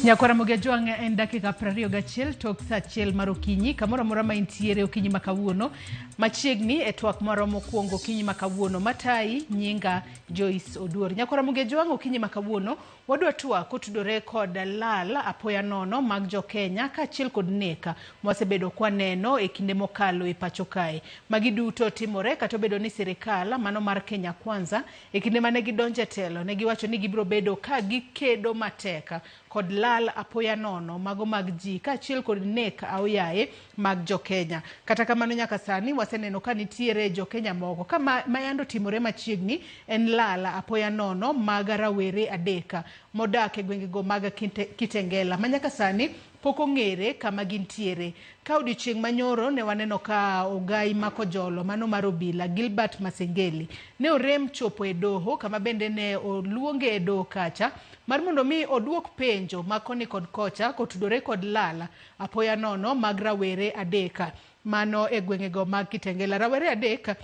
Nyakora Mugejwang en dakika 21 tok saa 1 mar okinyi kamoro amora ma intiere okinyi makawuono machiegni e twak moro mokwongo okinyi makawuono matai nyinga Joyce Oduor. Nyakora Mugejwang okinyi makawuono wadwa twak kotudore kod lal apoya nono mag jo Kenya kaachiel kod nek mwasebedo kwaneno e kinde mokalo e pacho kae. Magi duto timore kata obedo ni sirikal mano mar Kenya Kwanza e kinde mane gidonje telo ne giwacho ni gibiro bedo ka gikedo mateka kod lal apoya nono mago mag ji kaachiel kod nek aoyaye mag jo Kenya. Kata kamano nyaka sani waseneno ka nitiere jo Kenya moko ka mayando timore machiegni en lal apoya nono mag rawere adeka modak e gwengego mag Kitengela manyaka sani pok ong'ere kama gintiere. Ka odiochieng' manyoro ne waneno ka ogai makojolo mano mar obila Gilbert Masengeli ne orem chopo e doho kama bende ne oluonge e doho kacha mar mondo mi oduok penjo makoni kod kocha kotudore kod lala apoya nono mag rawere adeka mano e gwengego mag Kitengela. Rawere adeka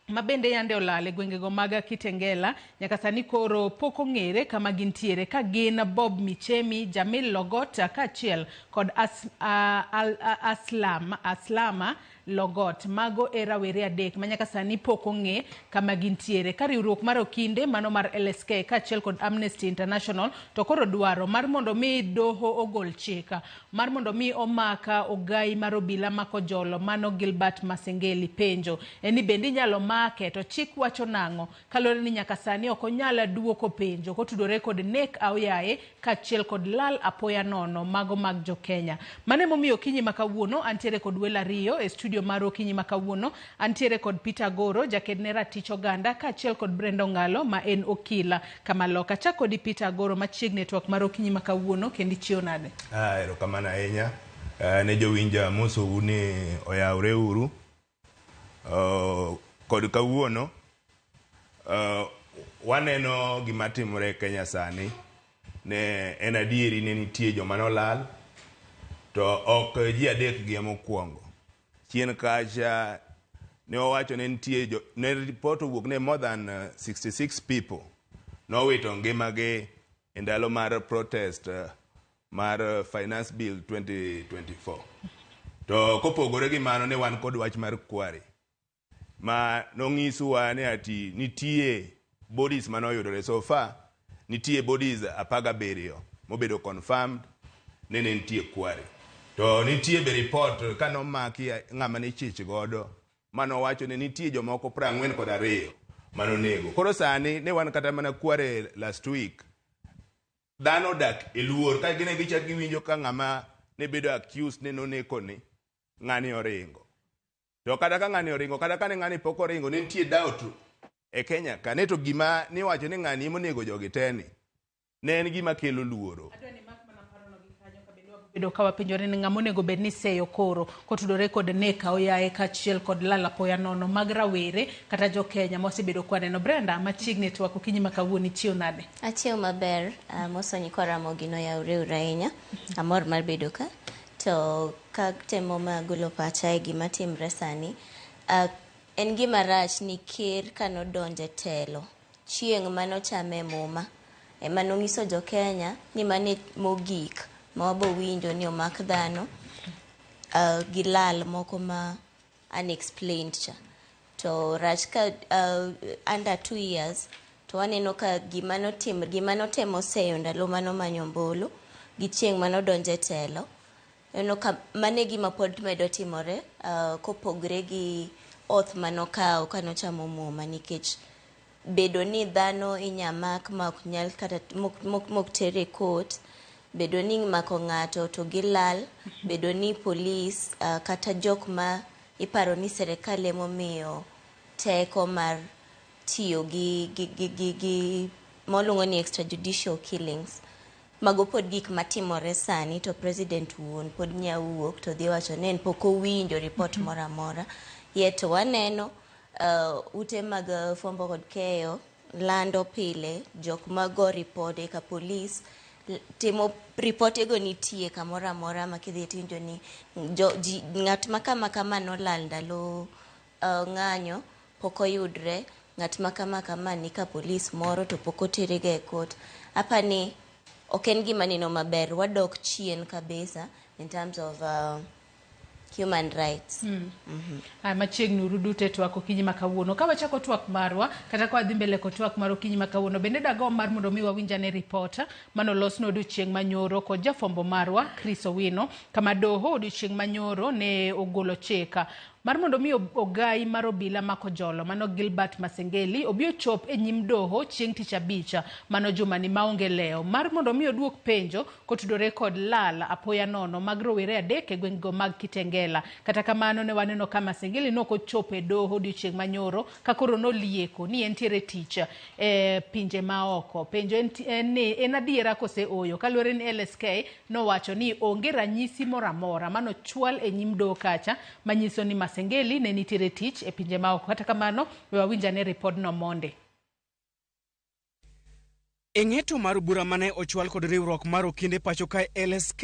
mabende yande olale gwengego mag Kitengela nyaka sani koro pok ong'ere kama gintiere ka gin Bob Michemi, Jamil Logota kaachiel kod Aslama Logot. Mago e rawere adek manyaka sani pok ong'e kama gintiere. Ka riwruok mar okinde mano mar LSK kaachiel kod Amnesty International to koro dwaro mar mondo mi doho ogol chika mar mondo mi omaka ogai mar obila makojolo mano Gilbert Masengeli penjo eni bende inyalo make to chik wacho nang'o kalore ni nyaka sani ok onyala duoko penjo kotudore kod nek aoyaye kaachiel kod lal apoya nono mago mag jo Kenya. Mane momiyo okinyi makawuono antiere kod welo ariyo e studio mar okinyi makawuono. Antiere kod Peter Goro jakedne ratich oganda kaachiel kod Brenda Ngalo ma en okila kamaloka. Chak kodi Peter Goro machiegni e twak mar okinyi makawuono kendi chio nade? Erokamano ahinya ne jowinja moso uni oyawre uru kod kawuono waneno gima timore e Kenya sani ne en adieri ne nitie joma nolal to ok ji adek gi mokwongo. Chien kacha ne owacho ne nitie ne report owuok ne more than 66 people nowito ngimagi e ndalo mar protest mar Finance Bill 2024. To kopogore gi mano ne wan kod wach mar kwari ma nong'iswa ni ati nitie bodies manoyudore so far nitie bodies 17 mobedo confirmed ne nitie kwari. To nitie be report kanomaki ng'ama ne chich godo mano wacho ne nitie jomoko 42 manonego. Koro sani ne wan kata mana kware last week dhano dak e luor ka gine gichak giwinjo ka ng'ama ne bedo accused ne noneko ni ng'ani oringo. To kata ka ng'ani oringo kata ka ne ng'ani pok oringo ne nitie doubt e Kenya ka ne to gima ni wacho ni ng'ani monego jogi teni ne en gima kelo luoro. Bedo kawa penjore ni ng'amonego bed ni seyo koro kotudore kod nek aoyaye kaachiel kod lal apoya nono mag rawere kata jo Kenya mosebedo kwaneno. Brenda machiegni twak okinyi makawuono ichio nade? Achio maber. Moso nyikora mogino yawre urainya amor mar bedo ka to ka temo magolo pacha e gima timre sani. En gima rach ni ker kanodonje telo chieng' manochame muma emanong'iso jo Kenya ni mane mogik ma wabo winjo ni omak dhano gi lal moko ma unexplained cha. To rach ka under 2 years to waneno ka gima notemo seyo ndalo mano manyombolo gi chieng' manodonje telo eno ka mane gima pod medo timore kopogre gi oth manokao kanochamo muma nikech bedo ni dhano inyamak ma ok nyal kata mok tere court, bedo ni mako ng'ato to gilal, bedo ni polis kata jok ma iparo ni serikal emomiyo teko mar tiyo gi molungo ni extrajudicial killings. Mago pod gik matimore sani to president wuon pod nyawuok to dhi wacho ne en pok owinjo report mora mora. Yet waneno ute mag fwambo kod keyo lando pile jok mago report ka polis timo ripotego nitie kamora mora makidhi tinjo ni ng'at makama nolal ndalo ng'anyo pok oyudre, ng'at makama ni ka polis moro to pok oterega e court. Apani ok en gima neno maber, wadok chien kabisa in terms of human rights. Machiegni urudute twak okinyi makawuono. Ka wachako twak marwa, kata kwa dhi mbele ko twak mar okinyi makawuono, bende dago mar mondo mi wawinjane ripota manolosno odiochieng' manyoro kod jafwambo marwa Chris Owino, kama doho odiochieng' manyoro ne ogolo chika mar mondo mi ogai mar obila mako jolo mano Gilbert Masengeli obi ochop e nyim doho chieng' tich abich mano jumani maonge leo mar mondo mi oduok penjo kotudore kod lal apoya nono mag rowere adek e gweng'go mag Kitengela. Kata kamano ne waneno ka Masengeli no kochopo e doho odiochieng' manyoro ka koro nolieko ni entiere tich pinje maoko. Penjo en adiera kose oyo kaluwore ni LSK nowacho ni onge ranyisi moramora mano chwal e nyim doho kacha manyiso ni Masengeli ne nitiere tich e pinje maoko. Kata kamano we wawinjane ripodno monde. Eng'eto mar bura mane ochwal kod riwruok mar okinde pacho ka LSK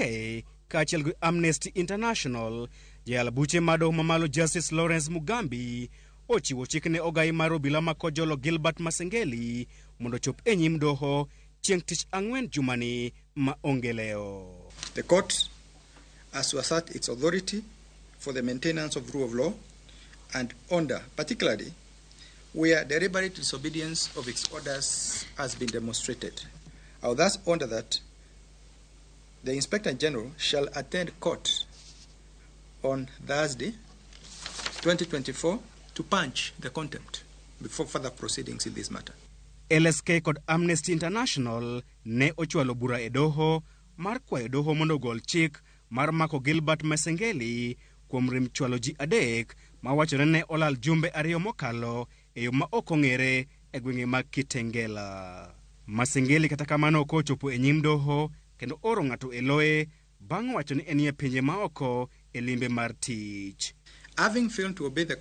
kaachiel gi Amnesty International, jayal buche madoho mamalo Justice Lawrence Mugambi ochiwo chik ne ogai mar obila mako jolo Gilbert Masengeli mondo chop e nyim doho chieng' tich ang'wen jumani ma onge leo. The court has to assert its authority for the maintenance of rule of law and order, particularly where deliberate disobedience of its orders has been demonstrated. I will thus order that the Inspector General shall attend court on Thursday, 2024, to punch the contempt before further proceedings in this matter. LSK kod Amnesty International ne ochwalo bura e doho mar kwayo doho mondo gol chik mar mako Gilbert Masengeli kuom rim chwalo ji adek ma wachore ne olal jumbe ariyo mokalo e yo ma ok ong'ere e gweng'e mag Kitengela. Masengeli kata kamano ok ochopo e nyim doho kendo oro ng'ato e loye bang' wacho ni en e pinje maoko e limbe mar tich. Having failed to obey the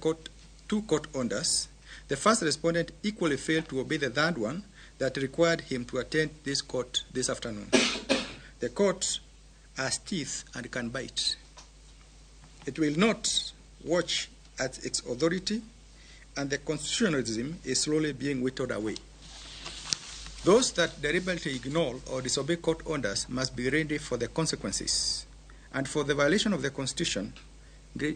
two court orders, the first respondent equally failed to obey the third one that required him to attend this court this afternoon. The court has teeth and can bite. It will not watch at its authority, and the constitutionalism is slowly being whittled away. Those that deliberately ignore or disobey court orders must be ready for the consequences, and for the violation of the Constitution,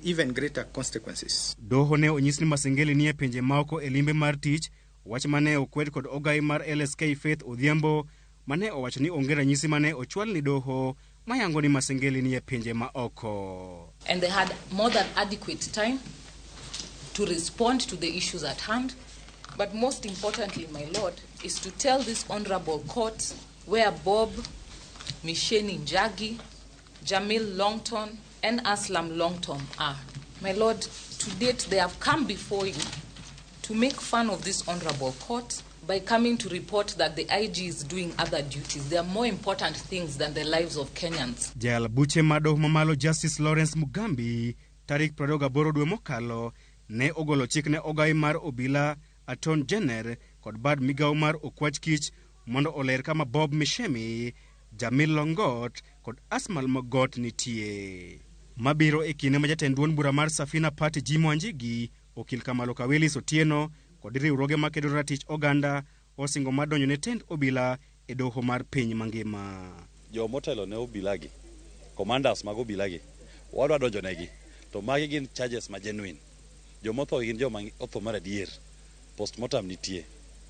even greater consequences. Doho ne onyis ni Masengeli nie pinje maoko e limbe mar tich, wach mane okwed kod ogai mar LSK Faith Odhiambo mane owacho ni onge ranyisi mane ochwal ni doho mayango ni Masengeli nie pinje maoko. And they had more than adequate time to respond to the issues at hand. But most importantly, my Lord, is to tell this honorable court where Bob, Misheni Njagi, Jamil Longton, and Aslam Longton are. My Lord, to date they have come before you to make fun of this honorable court by coming to report that the IG is doing other duties. There are more important things than the lives of Kenyans. Jayal buche madoho mamalo Justice Lawrence Mugambi tarik 28 dwe mokalo ne ogolo chik ne ogai mar obila Aton Jenner kod bad migawo mar okwach kich mondo oler kama Bob Mishemi, Jamil Longot kod Asmal Mogot nitie. Mabiro e kinde ma jatend duond bura mar Safina Party Jim Wanjigi, okil Kamalo Kawelis Otieno kod riwruoge makedo ratich oganda osingo madonjo ne tend obila e doho mar piny mangima. Jo motelo ne obilagi, commanders mag obilagi, wadwa donjo negi, to magi gin charges ma genuine. Jo motho gin jo otho mar adier, postmortem nitie,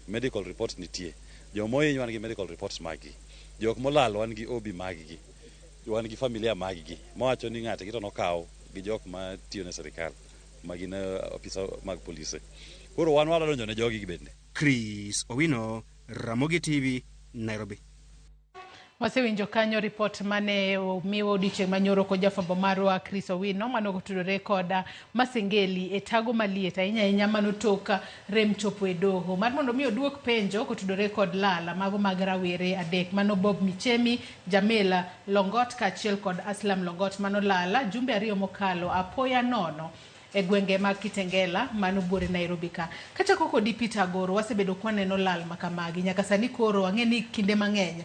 medical report nitie, jo mohiny wan gi medical reports magi, jok molal wan gi obi magi, wan gi familia magi, mowacho ni ng'ate gito nokaw gi jok ma tiyo ne serikal, magin ofisa mag polise. Koro wan wadwa donjo ne jogi bende. Chris Owino, Ramogi TV, Nairobi. Wasewinjo kanyo report mane miwa odiochieng' manyoro ko jafwambo marwa Chris Owino mano kotudore koda Masengeli e tago maliet ahinya manotoka rem chopo e doho mar mondo mi oduok penjo kotudore kod lala mago mag rawere adek mano Bob Michemi, Jamila Longot kaachiel kod Aslam Longot mano lala jumbe ariyo mokalo apoya nono e gwenge mag Kitengela mano buore Nairobi ka. Kata koko di Peter Goro wasebedo kwaneno lal makamagi nyaka sani koro ang'eni kinde mang'eny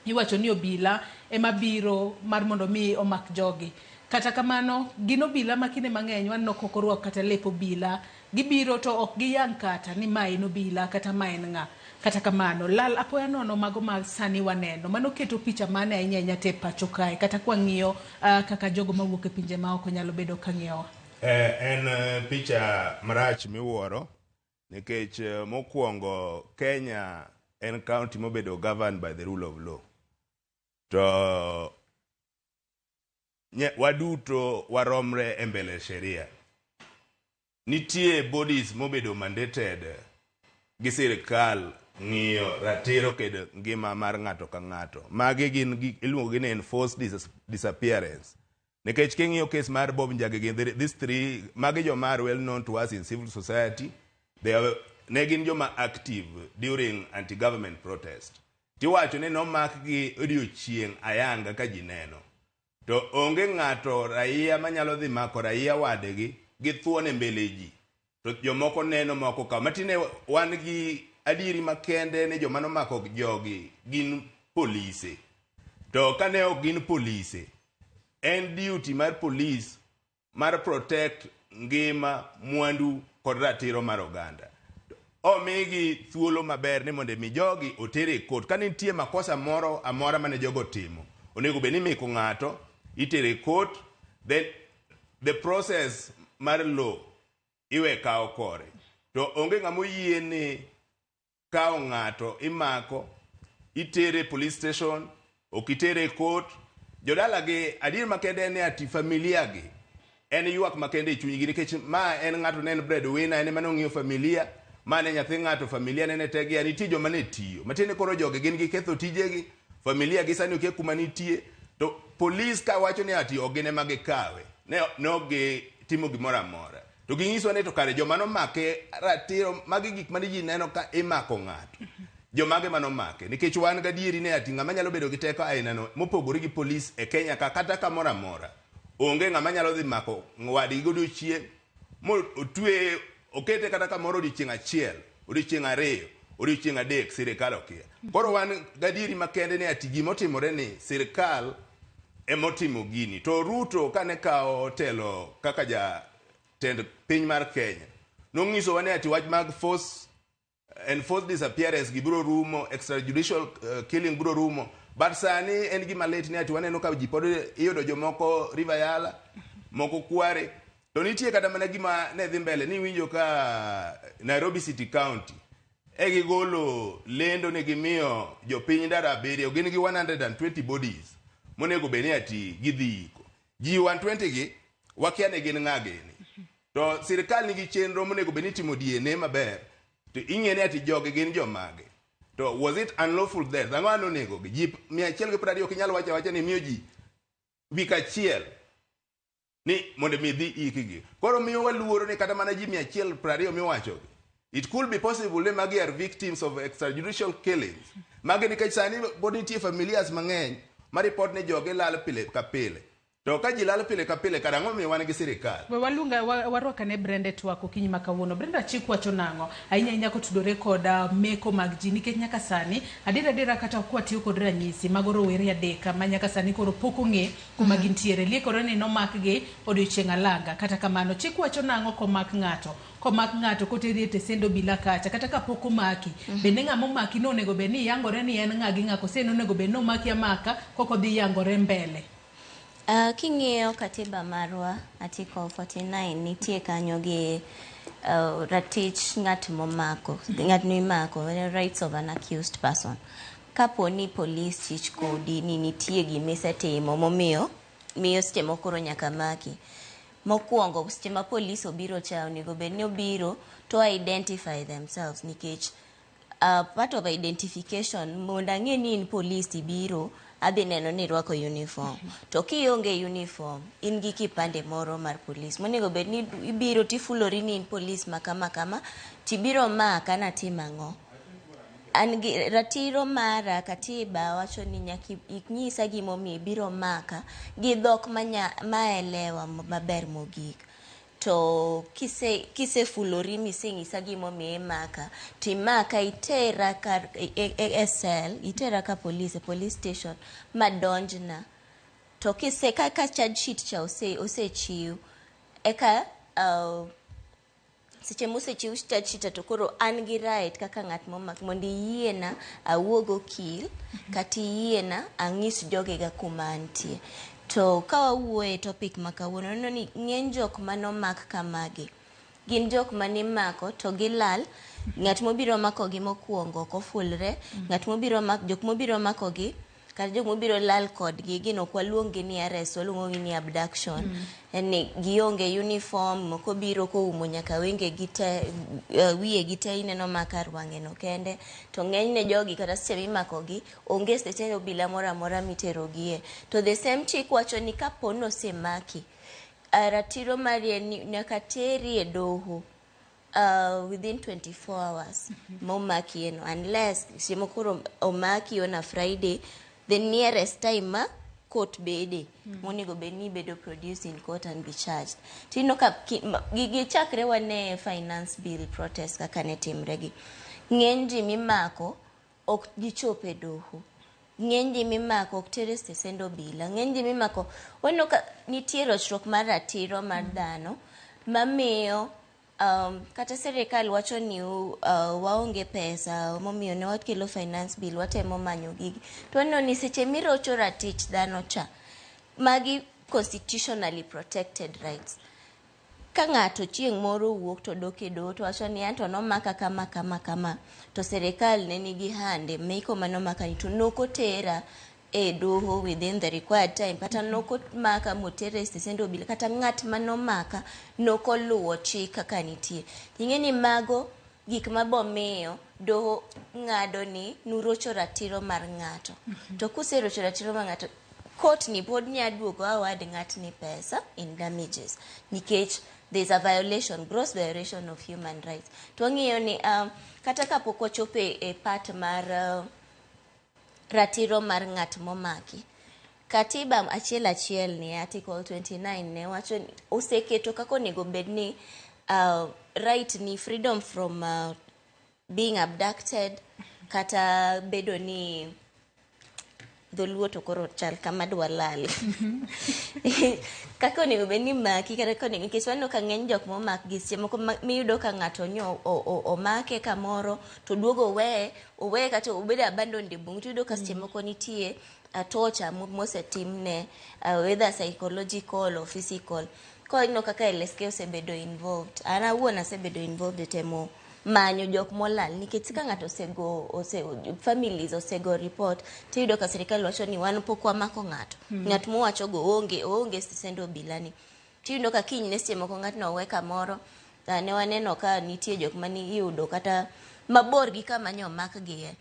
iwacho ni obila ema biro mar mondo mi omak jogi. Kata kamano gino obila makine mang'eny wanno kokorwako kata lep obila, gibiro to ok giyang kata ni ma en obila kata ma en ng'a. kata kamano lal apoya nono mago mag sani waneno mano keto picha mane ahinya te pacho kae kata kwa ng'iyo kaka jogo mawuok e pinje maoko nyalo bedo ka ng'iyowa. En picha marach miwuoro nikech mokwongo Kenya en county mobedo governed by the rule of law. To waduto waromre e mbele sheria. Nitie bodies mobedo mandated gi sirkal ng'iyo ratiro kod ngima mar ng'ato ka ng'ato. Magi gin iluongo gi ni enforced disappearance. Nikech king'iyo case mar Bob Njagi, these three, magi joma are well known to us in civil society. Ne gin joma active during anti-government protest. Tiwacho ni nomak gi odiochieng' ayanga ka ji neno. To onge ng'ato raia manyalo dhi mako raia wadegi gi thuon e mbele ji. To jomoko neno moko ka. Matine wan gi adieri makende ni joma nomako jogi gin polise. To kane ok gin polise, en duty mar police mar protect ngima, mwandu kod ratiro mar oganda. Omigi thuolo maber ni mondo mi jogi otere court. Ka nitie makosa moro amora mane jogo timo, onego bed ni miko ng'ato itere court, then the process mar law iwe kao kore. To onge ng'amo yie ni kao ng'ato imako itere police station, okitere court. Jodala gi adier makende ne ati familia gi en yuak makende chunygi nikech ma en ng'ato ne en breadwinner, en mano ng'iyo familia, ma ne nyathi ng'ato familia ne tegi ani tijo mane tiyo. Matine koro joge gin gi ketho tijegi, familia gi sani okia kuma nitie. To police ka wacho ni ati ogene magi kawe, ne gi timo gimoro amora. To ginyiso ne to kare joma nomake ratiro magi gik mane ji neno ka imako ng'ato. Jomage manomake nikech wan gadieri ne ati ng'ama nyalo bedo gi teko aina no mopogore gi police e Kenya kata kamoro amora. Onge ng'ama nyalo dhi mako ng'wadi godiochieng' otwe okete kata kamoro odiochieng' achiel, odiochieng' ariyo, odiochieng' adek, sirikal okia. Koro wan gadieri makende ne ati gimotimore ni sirikal emotimo gini. To Ruto kane kao telo kaka jatend piny mar Kenya, nong'iso wane ati wach mag enforced disappearance gi biro rumo, extrajudicial killing biro rumo. But sani en gima late ni ati waneno ka ji pod iyudo jomoko River Yala, moko Kware. To nitie kata mana gima ne dhi mbele ni winjo ka Nairobi City County gigolo lendo ne gimiyo jopiny ndara abiriyo gin gi 120 bodies monego beni ati gidhi iko. Ji 120 gi wakia ne gin ng'ageni. To sirikal nigi chenro monego beni timo DNA maber. To ing'eni ati joge gin jomage. To was it unlawful death? Ang'o anonego gi? Ji 120 ok inyal wacha ni miyo ji wik achiel ni mondo mi dhi ikigi. Koro miyo waluoro ni kata mana ji 120 miwachogi. It could be possible ni magi are victims of extrajudicial killings. Magi nikech sani bod nitie familias mang'eny ma report ni joge lal pile ka pile. To ka ji lal pile ka pile kada ng'o mi wan gi sirikal. Walunga warwaka ne Brenda twako kinyi makawuono. Brenda chik wacho nang'o ahinya kotudore koda meko mag ji nikech nyaka sani adira kata kwa tiyo kod ranyisi mago rowere adeka ma nyaka sani koro pok ong'e kuma gintiere. Liekore ni nomakgi odiochieng' alanga. Kata kamano chik wacho nang'o komak ng'ato koteri e tesendo bila kacha kata kapok omaki. Bende ng'ama omaki no onego bed ni yangore ni en ng'a gi ng'a kose onego bed ni omaki amaka koko dhi yangore mbele. King'iyo katiba marwa article 49 nitie kanyo gi ratich ng'at momako, ng'at mimako, rights of an accused person. Kapo ni police chich kodi ni nitie gimisetimo momiyo seche moko nyaka maki. Mokwongo seche ma police obiro cha onego bed ni obiro to identify themselves nikech part of identification mondo ang'e ni in police ibiro adhi neno ni rwako uniform. To kionge uniform in gi kipande moro mar police monego bed ni ibiro tifulori ni in police makama tibiro maka na timang'o. An gi ratiro mara katiba wacho ni nyaki inyisa gimomiyo ibiro maka gi dhok maelewa maber mogik. To kise fulori miseng'isa gimomiyo imaka timaka itera kar SL itera ka police station madonjna. To kaka charge sheet cha osechiw eka seche mosechiw chita to koro an gi right kaka ng'at momak mondo yiena awuog okil kata yiena ang'is jogega kuma antie. To ka wawuoye topic ma kawuono neno ni ng'eny jok manomak kamagi gin jok manimako to gilal, ng'at mobiro makogi mokwongo ok ofulre, jok mobiro makogi kata jok mobiro lal kodgi gin ok waluongi ni arrest, waluongogi ni abduction. Yani gionge uniform, moko biro koumo nyaka wenge gite, wiye gite ineno makar wang'eno kende. To ng'enyne jogi kata seche mimakogi onge stesen obila moro amora miterogie. To the same chik wacho ni kapo nosemaki, ratiro mari nyaka teri e doho within 24 hours momaki eno, unless simo koro omaki on a Friday, the nearest time ma court bede monego bedni bedo produced in court and be charged. Tino ka gigi chakre wane finance bill protest kaka ne timregi, ng'eny ji mimako ok gichope doho, ng'eny ji mimako ok tere stesend obila, ng'eny ji mimako wano ka nitie rochruok mar ratiro mar dhano mamiyo kata serikal wacho ni waonge pesa momiyo ne wakelo finance bill watemo manyo gigi. To no ni seche mirocho ratich dhano cha, magi constitutionally protected rights. Ka ng'ato chieng' moro wuok to dok e doho to wacho ni anto nomaka kama to serikal ne nigi hande meiko manomaka ni to nokotera e doho within the required time, kata nokomaka motere stesend obila, kata ng'at manomaka nokoluwo chik kaka nitie. Ing'eni mago gik mabomiyo doho ng'ado ni nurocho ratiro mar ng'ato. To kuserocho ratiro mar ng'ato, court ni pod nyaduogo award ng'atni pesa in damages nikech there's a violation, gross violation of human rights. To ng'iyo ni kata kapok ochope e part mar ratiro mar ng'at momaki, katiba achiel ni article 29 ne wacho ni oseketo kako onego bedni right ni freedom from being abducted, kata bedo ni dholuo to koro chal kama dwa lal kako onego bedni maki kata kako onego, nikech waneno ka ng'eny jok momak gi seche moko miyudo ka ng'ato nyo omake kamoro to duogo owe kata obedo abandoned e bungu, tuyudo ka seche moko nitie torture mosetimne whether psychological or physical. Ko ino kaka LSK osebedo involved, an awuon asebedo involved e temo manyo jok molal, nikech ka ng'ato families osego report, tiyudo ka serikal wacho ni wan pok wamako ng'ato, ng'at mowacho go onge stesend obila ni. Tiyudo ka kiny ne seche moko ng'atno owe kamoro, ne waneno ka nitie jok mani iyudo kata mabor gi kama nyo mak gie,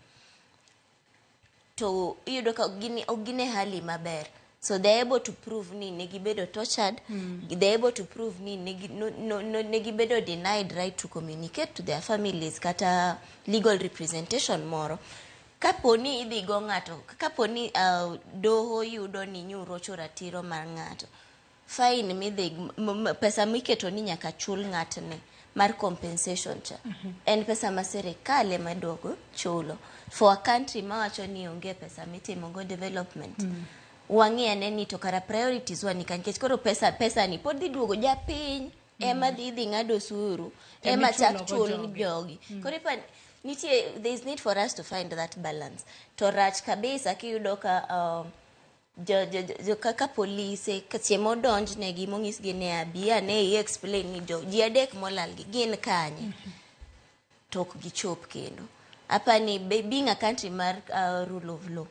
to iyudo ka gine hali maber. So they're able to prove ni negibedo tortured, they're able to prove ni negibedo denied right to communicate to their families kata legal representation moro. Kaponi idhi go ng'ato, kaponi doho yudo ni nyurocho ratiro mar ng'ato, fine pesa miketo ni nyaka chul ng'atne mar compensation cha, en pesa ma serikal ema dogo chulo. For a country mawacho ni onge pesa mitimo go development, wang'e ni to kara priorities wani nikech koro pesa ni pod dhi duogo japiny ema dhi ng'ado suru ema chak chul jogi. Koro nitie, there is need for us to find that balance. To rach kabisa kiyudo ka kaka polise kachemo donjnegi mong'isgi ne abia ne explain ni ji adek molal gi gin kanye, to ok gichop kendo. Apani being a country mar rule of law,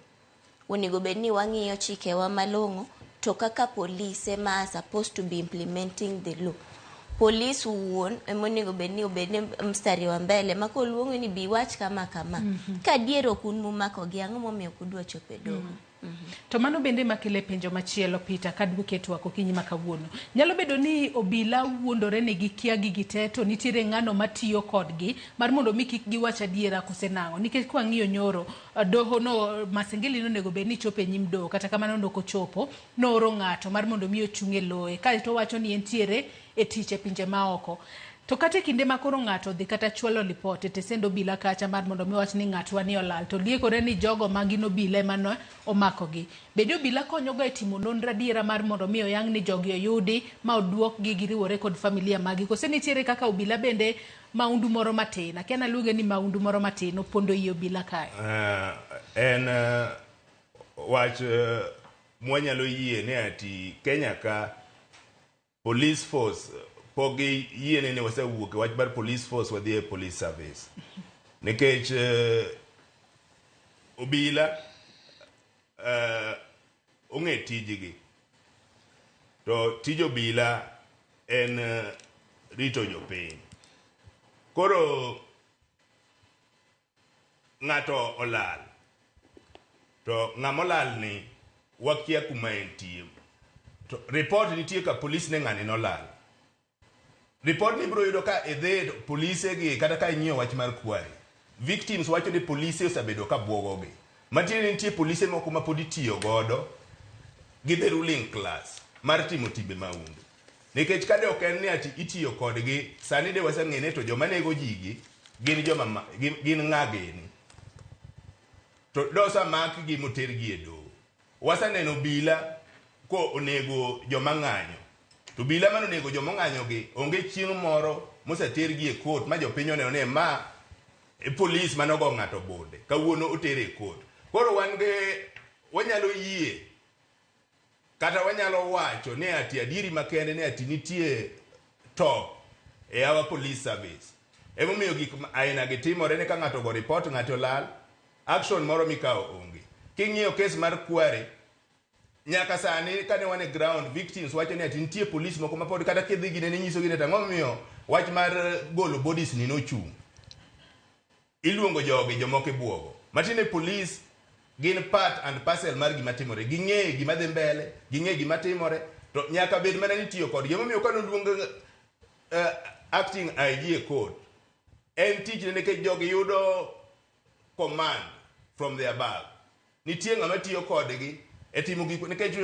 onego bedni wang'iyo chikewa malong'o, to kaka polise ma supposed to be implementing the law. Police wuon emonego bedni obedne mstari wa mbele ma koluongo ni biwach kama ka diero kun mumako gi ang'o momiyo kudwa chope doho. To mano bende makele penjo machielo Peter kadbuke twako kinyi makawuono. Nyalo bedo ni obila wuondore ne gikia gigi te to nitiere ng'ano matiyo kodgi mar mondo mi kik giwach adiera kosenang'o, nikech kwa ng'iyo nyoro doho no Masengeli no nego bedni chope nyim doho, kata kamano ndoko chopo nooro ng'ato mar mondo mi ochunge loe ka to wacho ni entiere e tich e pinje maoko. To kata kinde ma koro ng'ato dhi kata chwalo lipot e tesend obila kacha mar mondo mi wach ni ng'atwa ni olal to liekore ni jogo magin obila mano omakogi. Bende obila konyoga e timo nonro adiera mar mondo mi oyang' ni jogi oyudi ma oduokgi giriwore kod familia magi. Kose nitiere kaka obila bende maundu moro matin, akia naluonge ni maundu moro matin opondo i obila kae. Wach mwanyalo yie ne ati Kenya ka police force pogi yie ne wasewuok wach bar police force wadhi e police service nikech obila ong'e tijgi to tij obila en rito jopiny. Koro ng'ato olal to ng'amolal ni wakia kuma entie to report nitie ka police ne ng'ani nolal. Report ni bro yudo ka edhe police gi kata ka inyo wach mar kwari. Victims wacho ni police osabedo ka bwogogi. Mantiere nitie police moko ma pod itiyo godo gi the ruling class mar timo timbe maundu. Nikech kade ok en ni ati itiyo kodgi sani de waseng'ene to joma nego jigi gin joma gin ng'ageni. To dosa mak gi motergi e do. Wasaneno bila ko onego joma ng'anyo. To bila mano nego joma ng'anyo gi onge chieng' moro mosetergi e court ma jopiny oneno ne ma police manogo ng'ato bode kawuono otere e court. Koro wanyalo yie kata wanyalo wacho ne ati adieri makende ne ati nitie top e our police service. Emomiyo gik aina gitimore ne ka ng'ato go report ng'ato lal action moro mikao onge. King'iyo case mar kware nyaka sani kane wane ground victims wacho ni ati nitie police moko mapod kata kidhi gine ne nyiso gine tang'o miyo wach mar golo bodies ni nochung'. Iluongo jogi jomoko ibwogo. Matine police gin part and parcel mar gima timore. Ging'e gima dhi mbele, ging'e gima timore to nyaka bed mana nitiyo kod emomiyo kano luongo acting IG e court. En tich ne ke jogi yudo command from the above. Nitie ng'ama tiyo kodgi e timo gik nikech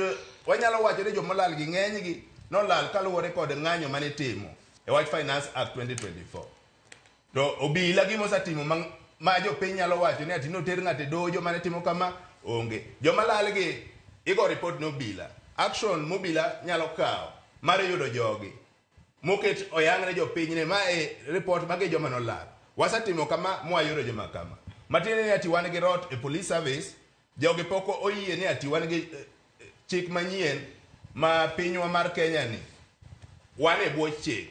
wanyalo wacho ni jomolal gi ng'eny gi nolal kaluwore kod ng'anyo mane timo e wach Finance Act 2024. To obila gimosatimo ma jopiny nyalo wacho ni ati noter ng'ate dojo mane timo kama onge. Jomalal gi igo report no obila. Action mobila nyalo kawo mar yudo jogi moket oyang' ne jopiny ne ma e report mage joma nolal. Wasatimo kama mwayudo joma kama. Matine ni ati wan gi rot e police service jogi poko oyie ni ati wan gi chik manyien ma pinywa mar Kenya ni wan e bwo chik.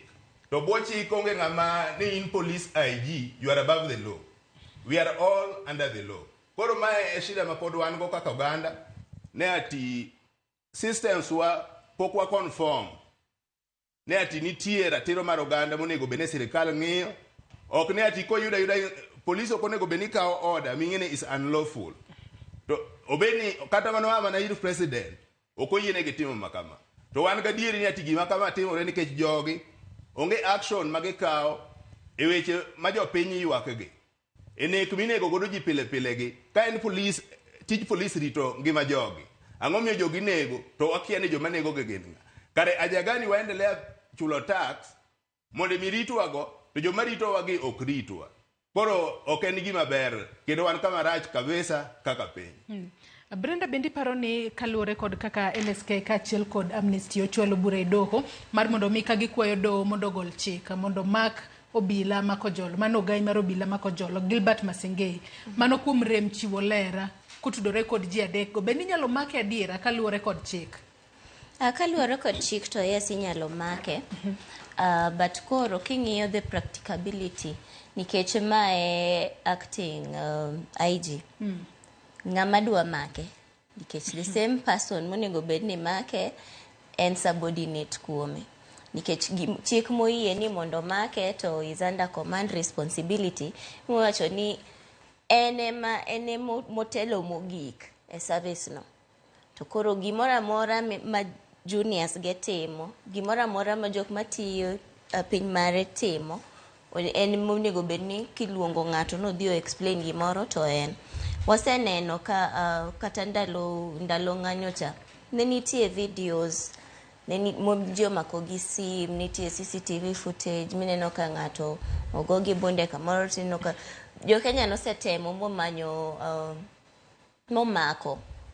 To bwo chik onge ng'ama ni in police IG you are above the law. We are all under the law. Koro mae e shida ma pod wan go kaka Uganda ne ati systems wa pokwa conform ne ati nitie ratiro mar Uganda monego bene sirikal ng'iyo. Ok ne ati koyuda police ok onego beni kao order ming'ene is unlawful. To obeni kata mano ama ir president okoyiene gitimo makama. To wan gadieri ni ati gima kama timore nikech jogi onge action magikao e weche ma jopiny ywakgi. Enek minego godo ji pile pile gi. Ka en police tij police rito ngima jogi. Ang'o miyo jogi nego to wakia ni joma nego gin ng'a. Kare aja gani waendelea chulo tax mondo miritwa go to joma rito wagi ok ritwa. Koro ok en gima ber kendo wan kama rach kabisa kaka piny. Brenda bendi paro ni kaluwore kod kaka LSK kaachiel kod Amnesty ochwalo bura e doho mar mondo mi ka gikwayo doho mondo gol chik mondo mak obila mako jolo mano gai mar obila mako jolo Gilbert Masengei mano kuom rem chiwo lera kutudore kod ji adek go bendi nyalo make adiera kaluwore kod chik. Kaluwore kod chik to yes inyalo make but koro king'iyo the practicability nikech mae acting IG ng'ama dwa make nikech the same person monego bed ni make en subordinate kuome nikech chik moyie ni mondo make to is under command responsibility mowacho ni ene motelo mogik e service no. To koro gimora mora ma juniors getimo gimora mora ma jok matiyo piny mare timo en monego bedni kiluongo ng'ato no dio explain gimoro to en waseneno ka kata ndalo ng'anyo cha ne nitie videos ji omako gi sim, nitie CCTV footage mineno ka ng'ato ogo gi bunde kamoro tineno ka Jo-Kenya nosetemo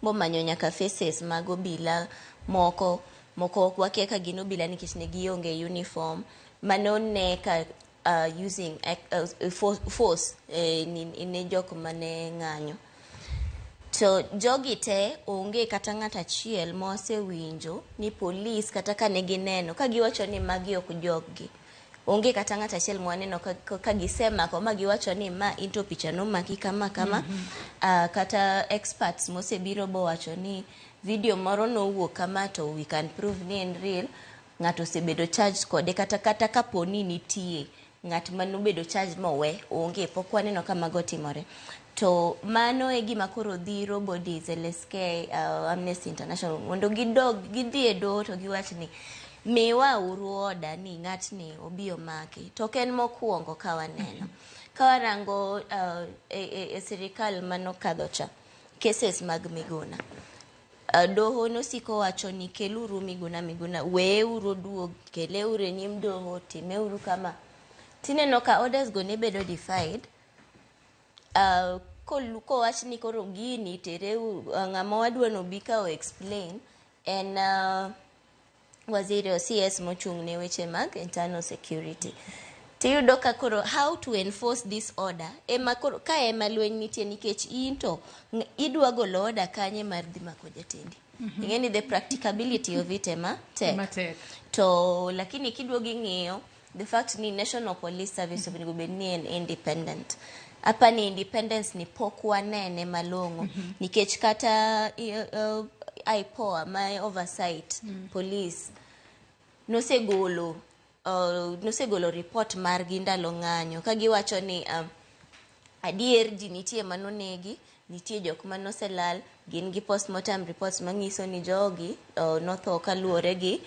momanyo nyaka faces mag obila moko ok wakia ka gin obila nikech ne gionge uniform manone ka using force ne jok mane ng'anyo. To jogi te onge kata ng'at achiel mosewinjo ni polis kata ka ne gineno ka giwacho ni magi ok joggi. Onge kata ng'at achiel mwaneno ka gisemako ma giwacho ni ma into picha no maki kama kata experts mosebiro bo wacho ni video moro nowuok kama to we can prove ni en real. Ng'ato osebedo charged kode kata kaponi nitie ng'at manobedo charged mowe onge pok waneno ka mago timore. To mano e gima koro dhiro bodies LSK Amnesty International mondo gidhi e doho to giwach ni miwa uru oda ni ng'atni obi omaki. To ken mokuongo ka waneno ka warango e sirikal manokadho cha cases mag Miguna. Doho nosiko wacho ni keluru Miguna weuru duog keleuru e nyim doho timeuru kama. Tineno ka orders go ne bedo defied. Kowach ni koro gini tereu ng'ama wadwa nobi ka o explain en waziri o CS mochung' ne weche mag internal security. Tiyudo ka koro how to enforce this order ema koro ka ema lweny nitie nikech into idwa golo order kanye mar dhi mako jatendi. Ingeni the practicability of it ema tek. To lakini kidwogi ng'iyo the fact ni National Police Service onego bed ni en independent. Hapa ni independence ni pok wanene malongo nikech kata IPOA my oversight police nosegolo report margi ndalo ng'anyo ka giwacho ni adier ji nitie manonegi, nitie jok manoselal, gin gi postmortem reports manyiso ni jogi notho kaluwore gi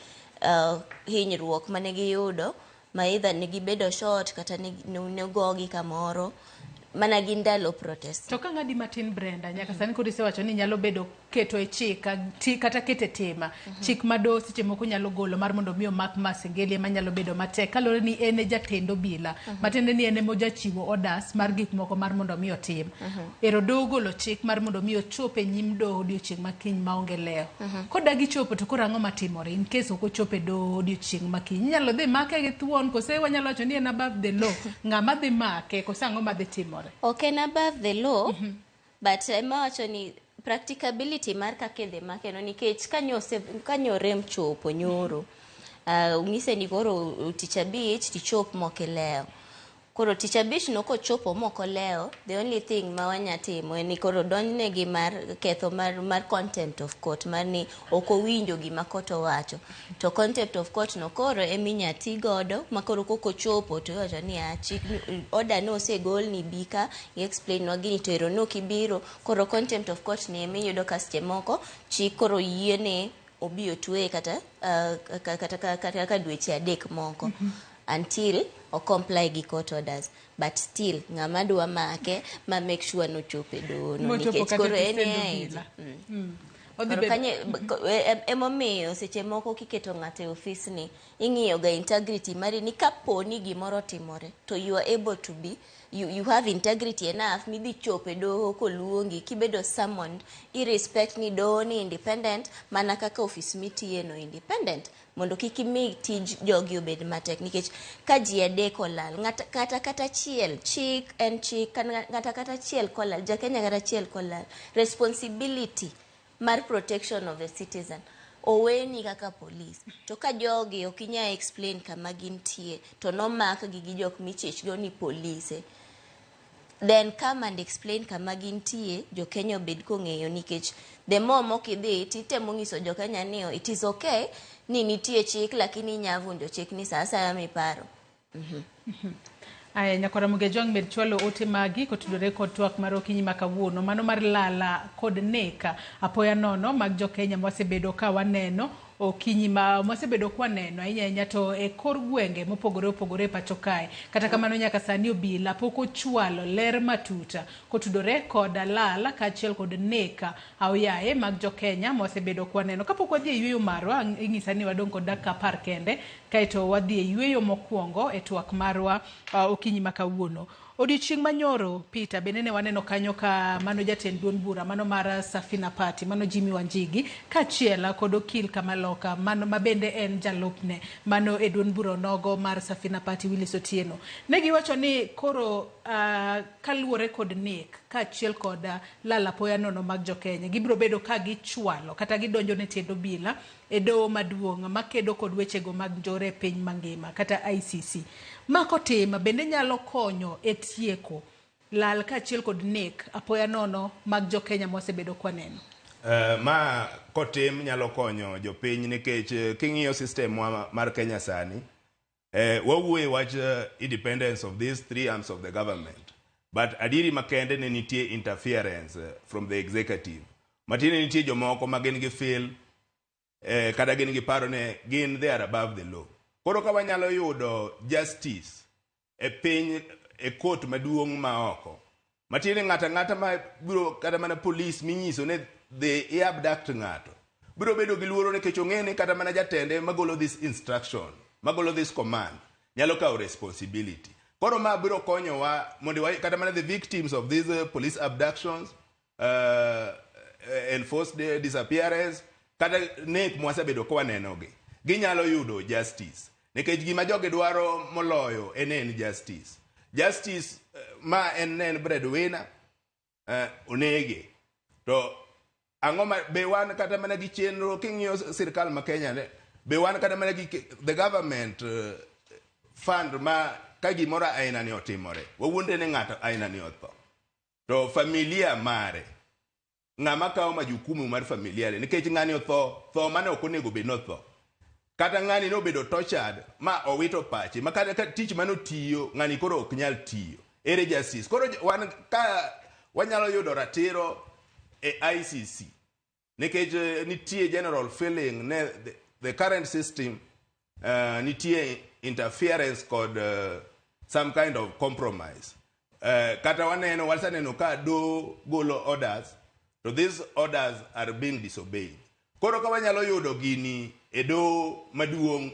hinyruok mane giyudo ma either ne gibedo short kata ne gogi kamoro mana gi ndalo protest. To ka ng'adi matin Brenda nyaka sani kodi sewacho ni nyalo bedo keto e chik kata kete tema chik mado seche moko nyalo golo mar mondo miyo mak masengeli manyalo bedo matek kalore ni ene jatendo bila matende ni ene mojachiwo orders mar gik moko mar mondo miyo tim ero do golo chik mar mondo miyo chope nyim do odiochieng' makiny maonge leo koda gichopo to koro ang'o matimore in case ok ochope do odiochieng' makiny nyalo dhi make gi thuon kose wanyalo wacho ni en above the law ng'ama dhi make kose ang'o madhi timore. Okay, above the law, but wacho ni practicability mar kakedhe make no nikech kanyo rem chopo nyoro. Ungise ni koro tich abich tichop moke leo. Koro tich abich no kochopo moko leo, the only thing ma wanya timo en ni koro donjne gi mar ketho mar contempt of court mar ni oko winjo gima court owacho. To contempt of court no koro eminya ti godo ma koro koko chopo to wacho ni order no osegol ni bika explain wa gini to ero no kibiro koro contempt of court ni emiyudo kaste moko chik koro yiene obio tuwe kata dweche adek moko until or comply gi court orders, but still ng'ama dwa make ma make sure no chope do no nikech koro ene emomiyo seche moko kiketo ng'ate office ni ing'iyo ga integrity mari ni kaponi gimoro timore to you are able to be you have integrity enough midhi chope doho koluongi kibedo summoned irrespect ni doho ni independent mana kaka office mitiye no independent mondo kikimi tij jogi obed matek nikech ka ji adek olal kata chiel chik and chik kata chiel kolal jakenya kata chiel kolal responsibility mar protection of the citizen oweni kaka police to ka jogi okinya explain kama gintie to nomak gi jok michich go ni police then come and explain kama gintie jo Kenya obed kong'eyo nikech the more mokidhi titemo nyiso jo Kenya ni it is okay ni nitie chik lakini nyavunjo chik ni sasa miparo. Aya nyakora Mugejong med chwalo ote magi kotudore kod twak mar okinyi makawuono mano mar lala kod neka apoya nono mag jo Kenya mwasebedo ka waneno okinyi ma mosebedo kwaneno ahinya to e kor gwenge mopogore opogore pacho kae kata kamano nyaka sani obila pok ochwalo ler matuta kotudore kod lala kaachiel kod neka aoyaye mag jokenya mosebedo kwaneno kapok wadhi e yweyo marwa ing'isa ni wadong' kod dakika 10 kende kaeto wadhi e yweyo mokwongo e twak marwa okinyi ma kawuono. Odiochieng' manyoro Peter benene waneno kanyo ka mano jatend duond bura mano mar Safina Party mano Jimmy Wanjigi kaachiel kod okil Kamaloka mano mabende en jalupne mano e duond bura nogo mar Safina Party Willis Otieno. Ne giwacho ni koro kaluwore kod nek kaachiel kod lala poya nono mag jokenya gibiro bedo ka gichwalo kata gidonjo ne tendo bila e doho maduong' makedo kod wechego mag njore piny mangima kata ICC. Mako tema bende nyalo konyo e tieko lal kaachiel kod nek apoya nono mag jokenya mosebedo kwaneno. Ma kotim nyalo konyo jopiny nikech king'iyo system mar Kenya sani wawuoye wach independence of these three arms of the government, but adiri makende ne nitie interference from the executive. Matine nitie jomoko ma gin gi feel kada gin gi paro ne gin they are above the law. Koro ka wanyalo yudo justice e piny e court maduong' ma oko matine ng'ata ma biro kata mana police minyiso ne the abduct ng'ato biro bedo gi luoro nikech ong'ene kata mana jatende magolo this instruction magolo this command nyalo kawo responsibility. Koro ma biro konyowa mondo kata mana the victims of these police abductions enforced disappearance kata nek mwasebedo kwa nenogi ginyalo yudo justice nikech gima joge dwaro moloyo en justice. Justice ma en breadwinner onege to ang'o ma be wan kata mana gi chenro king'iyo sirkal ma Kenya ne be wan kata mana gi the government fund ma ka gimoro aina ni otimore wawuonde ne ng'ato aina ni otho to familia mare ng'ama kawo majukumu mar familia nikech ng'ani otho mane ok onego bed notho kata ng'ani nobedo tortured ma owito pache ma kata tich manotiyo ng'ani koro ok nyal tiyo ere justice. Koro wan ka wanyalo yudo ratiro e ICC nikech nitie general feeling ne the current system nitie interference kod some kind of compromise. Kata waneno wasaneno ka do golo orders so these orders are being disobeyed. Koro ka wanyalo yudo gini e do maduong'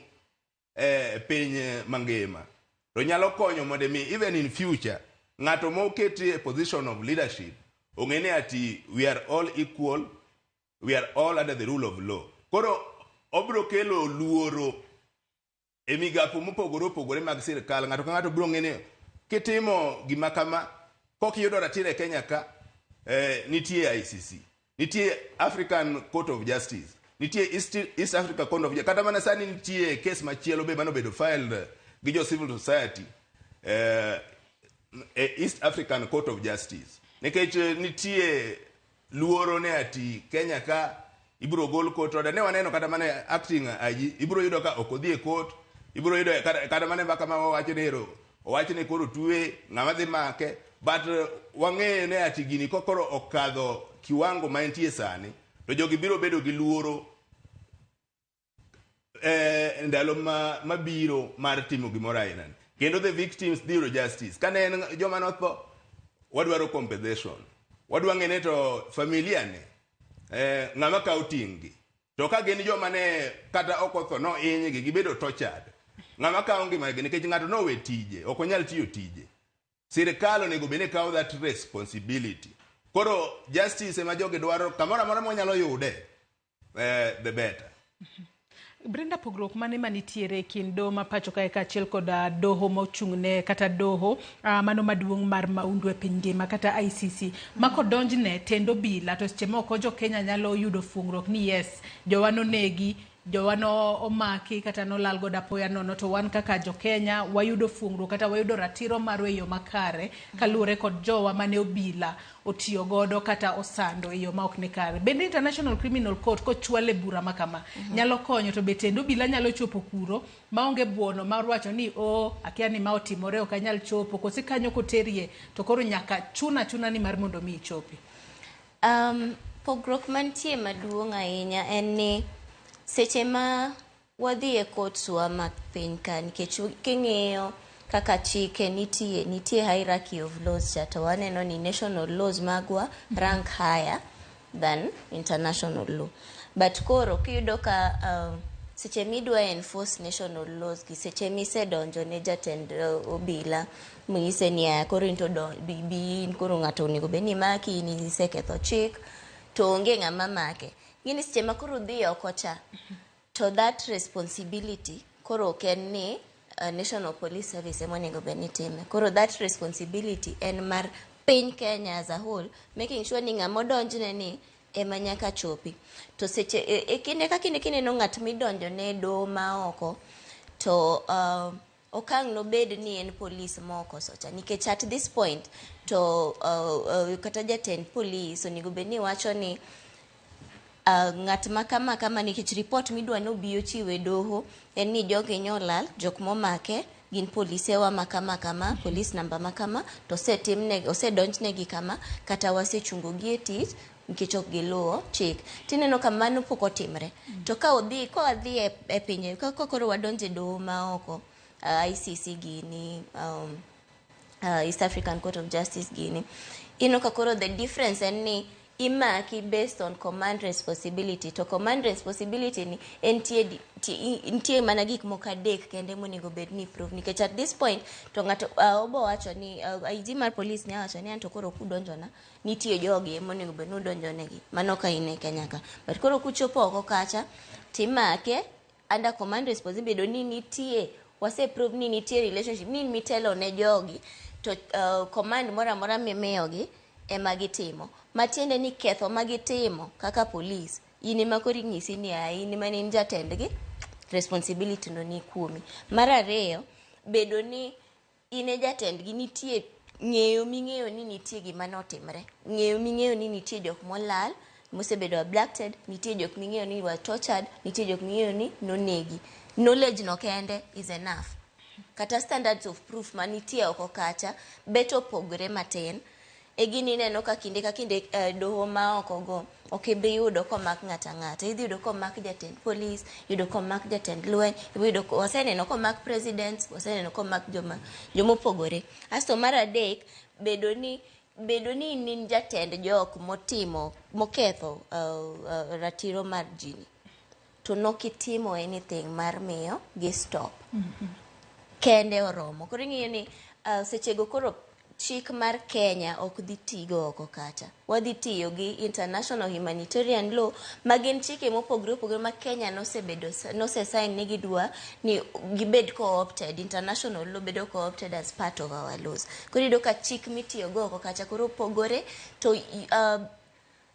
piny mangima to nyalo konyo mondo mi even in future ng'ato moketi a position of leadership ong'ene ati we are all equal, we are all under the rule of law. Koro obro kelo luoro e migapo mopogore opogore mag sirkal. Ng'ato ka ng'ato biro ng'ene kitimo gima kama kokiyudo ratiro e Kenya ka nitie ICC, nitie African Court of Justice, nitie East Africa Court of Justice. Kata mana sani nitie case machielo be mano bedo filed gi jo civil society East African Court of Justice nikech nitie luoro ne ati Kenya ka ibiro gol court order. Ne waneno kata mana acting aji ibiro yudo ka ok odhi e court, ibiro yudo kata mana mbaka ma wacho nero owacho ne koro tuwe ng'ama dhi make, but wang'eyo ne ati gini kokoro okadho kiwango ma entie sani to jogi biro bedo gi luoro ndalo mabiro mar timo gimoro aina kendo the victims dhiro justice. Kane en joma notho wadwaro compensation, wadwa ng'ene to familia ne ng'ama kawo tinggi to ka gin joma ne kata ok otho no inygi gibedo tortured ng'ama kawo ngimagi nikech ng'ato nowe tije ok onyal tiyo tije. Sirkal onego bene kawo that responsibility. Koro justice ema jogi dwaro kamoro amora monyalo yude the better. Brenda, pogruok mane manitiere kind doho ma pacho kae kaachiel kod doho mochung'ne kata doho mano maduong' mar maundu e piny ngima kata ICC makodonjne tendo bila to seche moko jo Kenya nyalo yudo fungruok ni yes jowano negi jowano omaki kata nolal godo apoya nono to wan kaka jo Kenya wayudo fungruok kata wayudo ratiro mar weyo makare kaluwore kod jowa mane obila otiyo godo kata osando e yo ma ok ne kare. Bende International Criminal Court kochwale bura makama nyalo konyo to betendo bila nyalo chopo kuro maonge buono mar wacho ni akia ni ma otimore ok anyal chopo kosi kanyo koterie to koro nyaka chuna ni mar mondo mi chopi. Pogruok mantie maduong' ahinya en ni seche ma wadhi e courts wa mag piny ka nikech king'iyo kaka chike nitie hierarchy of laws cha to waneno ni national laws magwa rank higher than international law. But koro kiyudo ka seche midwa enforce national laws gi seche misedonjo ne jatend obila ming'ise ni koro into bi koro ng'ato onego bed ni maki ni iseketho chik to onge ng'ama make. Gini seche ma koro dhi oko cha to that responsibility koro ok en ni National Police Service ema onego bed ni time. Koro that responsibility en mar piny Kenya as a whole, making sure ni ng'ama odonjne ni ema nyaka chopi. To seche kinde ka kinde kineno ng'at midonjo ne doho ma oko to okang' nobed ni en police moko socha nikech at this point to kata jatend police onego bed ni wacho ni ng'at ma kama nikech report midwa no biyo chiwe doho en ni jogi nyolal jok momake gin polise wa makama police number makama to osedonjnegi kama kata wasechungo gi e tich nikech ok giluwo chik. Tineno ka mano pok otimre. To ka wadhi e pinje koro wadonje doho ma oko ICC gini East African Court of Justice gini ino ka koro the difference en ni imaki based on command responsibility. To command responsibility ni entie mana gik moko adek kende monego bed ni prove nikech at this point to ng'ato obo wacho ni IG mar police ne wacho ni anto koro kudonjona nitie jogi monego bed ni udonjonegi mano ka in e Kenya ka. But koro kuchopo oko kacha timake under command responsibility bedo ni nitie wase prove ni nitie relationship ni mitelo ne jogi to command mora mora mimiyogi ema gitimo. Matiende ni ketho magitimo kaka police in ema koro inyisi ni in ema in jatendgi responsibility no ni kuomi. Mar ariyo bedo ni in e jatendgi nitie ng'eyo ming'eyo ni nitie gima notimre, ng'eyo ming'eyo ni nitie jok molal mosebedo abducted, nitie jok ming'eyo ni were tortured, nitie jok ming'eyo ni nonegi. Knowledge no kende is enough. Kata standards of proof manitie oko kacha beto opogore matin. Gini neno ka kinde doho ma oko go ok ibi yudo komak ng'ata ng'ata. Idhi yudo komak jatend police, yudo komak jatend lweny, yudo waseneno komak presidents, waseneno komak jomopogore. Asto mar adek bedo ni nin jatend jok moketho ratiro mar jini to nokitimo anything mar miyo gi stop. Kende oromo. Koro ing'iyo ni sechego koro chik mar Kenya ok dhi tigo oko kacha. Wadhi tiyo gi international humanitarian law magin chike mopogore ma Kenya nosesign ni gidwa ni gibed co-opted. International law bedo co-opted as part of our laws. Koro yudo ka chik mitiyo go oko kacha koro opogore to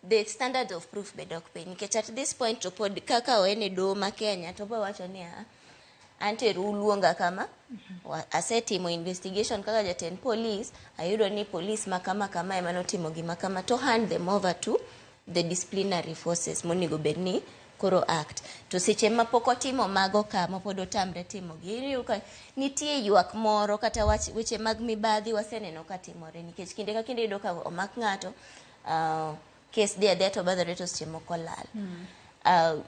the standard of proof bedo ok piny. Nikech at this point to pod kaka oene doho ma Kenya to bo wacho ni anteru luonga kama asetimo investigation kaka jatend police ayudo ni police makama ema notimo gima kama to hand them over to the disciplinary forces monego bed ni koro act. To seche ma pok otimo mago kama pod otamre timo gi nitie ywak moro kata weche mag mibadhi waseneno ka timore nikech kinde ka kinde yudo ka omak ng'ato case dia to badore to seche moko lal.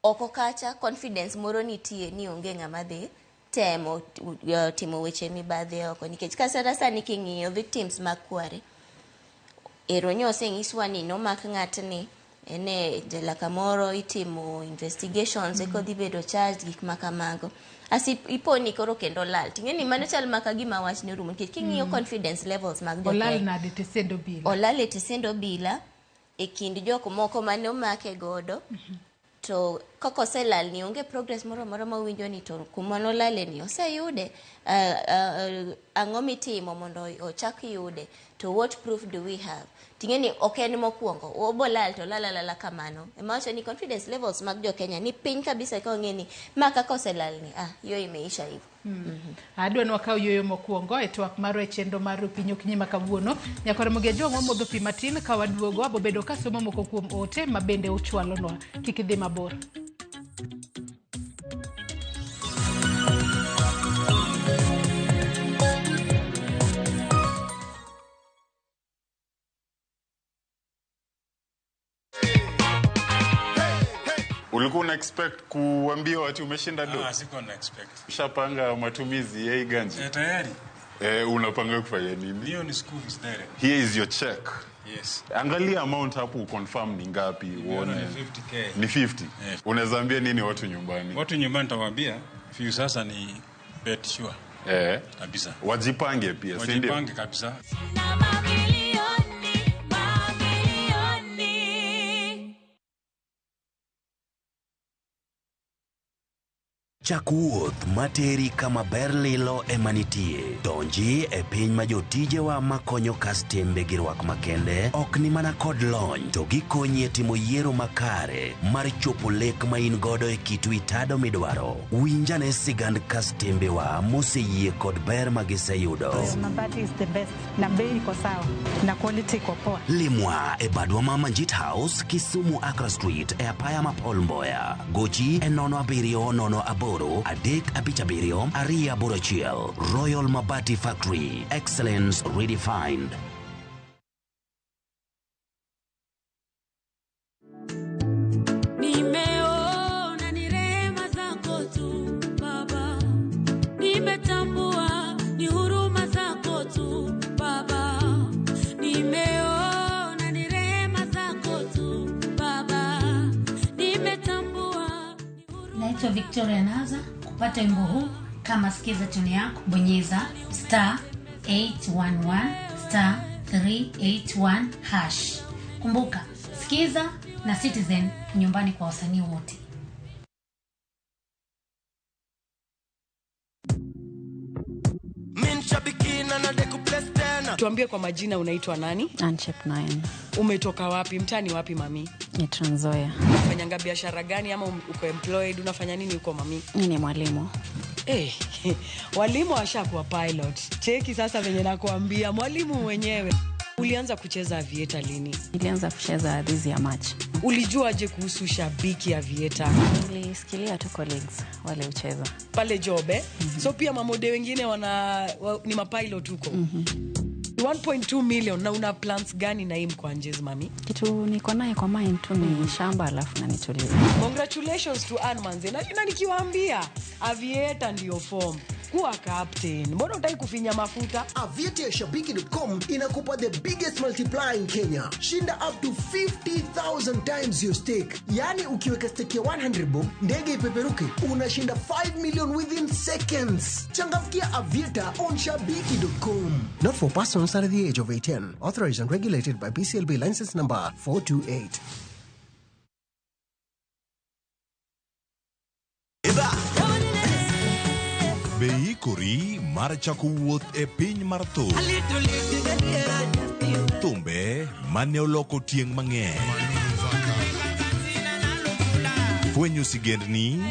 Oko kacha confidence moro nitie ni onge ng'ama dhi temo timo weche mibadhi oko nikech kasara sani king'iyo victims mag kware ero nyose ng'iswa ni nomak ng'atni ene jela kamoro itimo investigations kodhi bedo charged gik makamago iponi koro kendo lal ting'eni mano chal maka gima wach ne rumo nikech king'iyo confidence levels mag olal nade tesendo bila olal e tesendo bila e kind jok moko mane omake godo to koko selal ni onge progress moro ma winjo ni to kuma nolale ni oseyude ang'o mitimo mondo ochak yude to what proof do we have. Ting'eni ok en mokwongo obolal to lala kamano ema wacho ni confidence levels mag jo Kenya ni piny kabisa ka ong'eni ma kaka oselal ni hiyo imeisha hivyo. Adwa ni wakaw yoyo mokwongo e twak maro e chendo mar piny okinyi ma kawuono nyakore moge joma modho pi matin ka waduogo abo bedo ka somo moko kuom ote ma bende uchwalonwa kik idhi mabor. Ulikuwa una expect kuambia watu umeshinda do? Sikuwa na expect. Ushapanga matumizi ya ganji? Tayari. Unapanga kufanya nini? Hiyo ni school fees direct. Here is your check. Yes. Angalia amount hapo confirm ni ngapi uone. Ni 50k. Ni 50. Yes. Unaweza ambia nini watu nyumbani? Watu nyumbani nitawaambia few sasa ni bet sure. Kabisa. Wajipange pia, si ndio? Wajipange kabisa. Chakuoth materi kama berlilo emanitie. Donji e piny ma jotije wa makonyo kastembe gi rwak makende ok ni mana kod lony to gikonyi e timo yiero makare mar chopo lek ma in godo e kitu itado midwaro. Winjane sigand kastembe wa moseyie kod ber ma giseyudo. Mabati is the best. Na bei iko sawa. Na quality iko poa. Limwa e badwa ma Manjit House, Kisumu Accra Street e apaya ma Paul Mboya. Gochi e 070 Adek Abichabirio, Aria Burachiel, Royal Mabati Factory, excellence redefined. Nimeona ni rehema zako tu Baba, nimetambua ni huruma zako tu Baba, nimeona ni rehema zako tu Baba, nimetambua. Naitwa Victoria Naza. Kupata wimbo huu kama sikiza tune yako, bonyeza *811 *381#. Kumbuka, sikiza na Citizen nyumbani kwa wasanii wote. Tuambie kwa majina, unaitwa nani? Anchep 9. Umetoka wapi? Mtani wapi mami? Ni Trans Nzoia. Unafanyanga biashara gani ama uko employed? Unafanya nini uko mami? Ni mwalimu. Walimu washakuwa pilot. Cheki sasa venye nakuambia, mwalimu mwenyewe. Ulianza kucheza aviator lini? Nilianza kucheza this year March. Ulijuaje kuhusu shabiki aviator? Nilisikilia tu colleagues wale ucheza pale job So pia mamode wengine ni mapilot huko. 1.2 million na una plans gani na hii mkwanjezi mami? Kitu niko naye kwa mind tu ni shamba alafu na nitulie. Congratulations to Anmanze. Na nikiwaambia aviator ndio form. Kuwa captain. Mbona utaki kufinya mafuta? Aviatorshabiki.com inakupa the biggest multiplier in Kenya. Shinda up to 50,000 times your stake. Yani ukiweka stake ya 100 bob, ndege ipeperuke, unashinda 5 million within seconds. Changamkia Aviator on Shabiki.com. Not for persons under the age of 18. Authorized and regulated by BCLB license number 428. Beikori mar chako wuoth e piny mar thum. Thumbe mane oloko tieng' mang'eny. Fwenyo sigendni,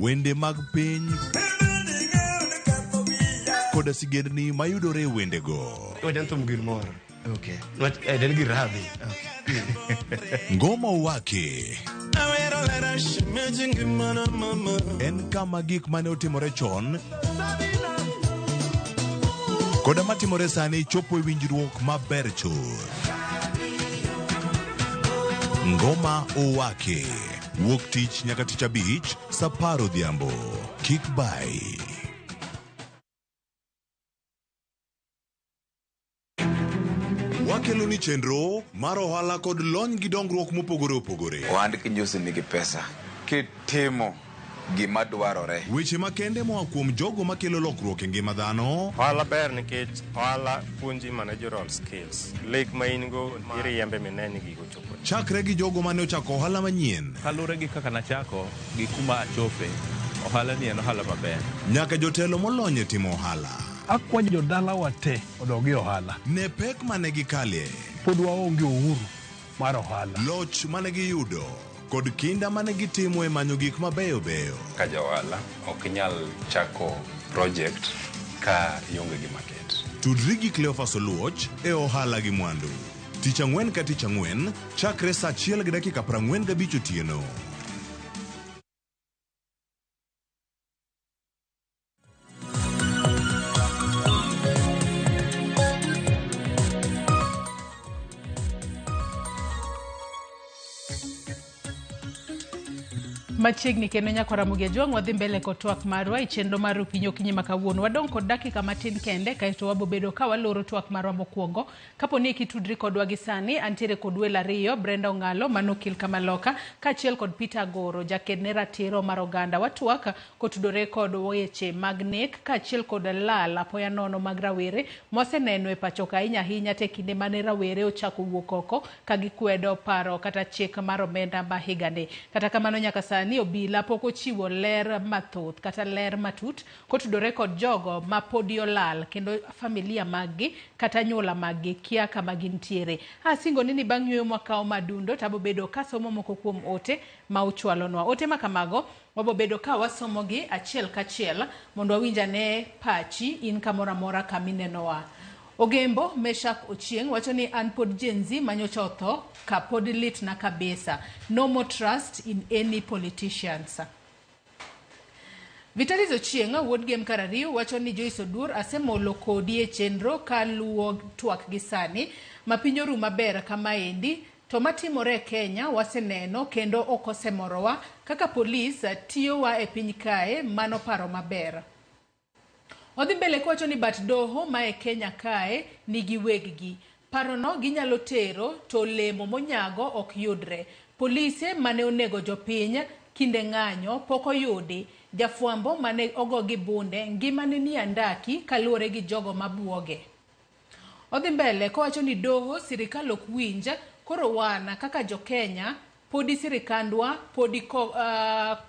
wende mag piny, koda sigendni mayudore wendego. Okay. Den girabi. Ngoma Owake. En kama gik mane otimore chon koda matimore sani chopo e winjruok maber chuth. Ngoma Owake wuok tich nyaka tich abich saa 10 odhiambo. Kik bai. Wakelo ni chenro mar ohala kod lony gi dongruok mopogore opogore. Ohand kinyosi nigi pesa kitimo gima dwarore. Weche makende moa kuom jogo makelo lokruok e ngima dhano. Ohala ber nikech ohala puonji managerial skills. Lek ma in go iriembe mineni gigo chopo. Chakre gi jogo mane ochako ohala manyien. Kalure gi kaka nachako gi kuma achope. Ohala ni en ohala maber. Nyaka jotelo molony e timo ohala. Akwajo jodala wate odogi ohala. Ne pek mane gikalie. Pod waonge uhuru mar ohala. Loch mane giyudo kod kinda mane gitimo e manyo gik mabeyo beyo. Ka johala ok nyal chako project ka ionge gi market. Tudri gi Cleophas Oluoch e ohala gi mwandu. Tich ang'wen ka tich ang'wen chakre saa 1:45 otieno. Machiegni kendo nyakora mugia jwang wadhi mbele kotwak marwa ichendo maru pinyo kinyi makawuono wadong kod dakika matin kende kaito wabobedo ka waloro twak marwa mokwongo kaponi kitudri kodwa gi sani antiere kod wela riyo Brenda Ongalo Manokil Kamaloka kachiel kod Peter Goro jakedne ratiro mar oganda watwak kotudore kod weche magnek kachiel kod lal apoya nono mag rawere moseneno e pachoka ahinya te kinde mane rawere ochako wuok oko ka gikwedo paro kata chik mar omenda ma higani kata kamano nyaka ni obila pok ochiwo ler mathoth kata ler matut kotudore kod jogo ma podi olal kendo familia maggi kata nyuola maggi kia kama gintiere. Asingo nini bang' yweyo mwakao madundo tabobedo ka somo moko kuom ote ma uchwalonwa. Ote makamago wabobedo ka wasomo gi achiel kachiel mondo wawinjane pachi in kamora mora kaminenowa. Ogembo Meshak Ochieng wacho ni an pod jenzi manyocha otho ka pod lit na kabisa. No more trust in any politicians. Vitalis Ochieng wuod Game Karariu wacho ni Joyce Odur asemolo kodi e chenro ka luwo twak gi sani mapinyoru maber kama endi to matimore Kenya waseneno kendo okosemorowa kaka polis tiyowa e piny kae mano paro maber. Odhi mbele kwacho ni bat doho ma e Kenya kae nigi weggi. Parono ginyalo tero to lemo monyago ok yudre. Polise mane onego jopiny kinde ng'anyo poko yudi. Jafuambo mane ogo gi bunde ngimane ni andaki kaluore gi jogo mabuoge. Odhi mbele kwacho ni doho sirikal ok winja koro wana kaka jo Kenya podi sirikandwa podi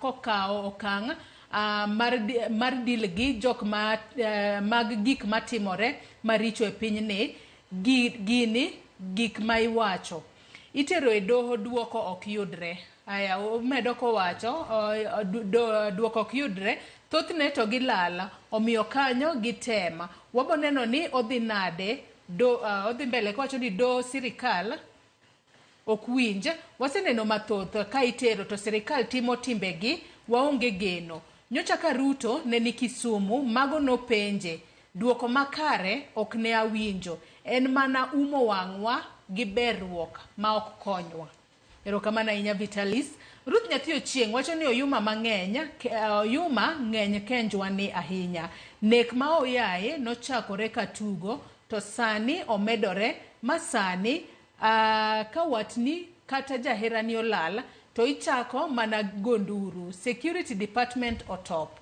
kokao okang' mar dil gi jok mag gik matimore maricho e pinyni gini gik ma iwacho itero e doho duoko ok yudre. Aya omedo ko wacho duoko ok yudre thothne to gilala omiyo kanyo gitema waboneno ni odhi nade odhi mbele ko wacho ni do sirikal ok winj waseneno mathoth ka itero to sirikal timo timbegi waonge geno. Nyocha ka Ruto ne ni Kisumu mago no penje duoko makare ok ne awinjo en mana umo wang'wa gi berruok ma ok konywa. Erokamano ahinya Vitalis. Ruth Nyathi Ochieng wacho ni oyuma ng'eny kenjwa ni ahinya. Nek ma oyaye nochakore katugo to sani omedore masani ka watni kata jaherani olal to ichako mana gonduru. Security Department otop.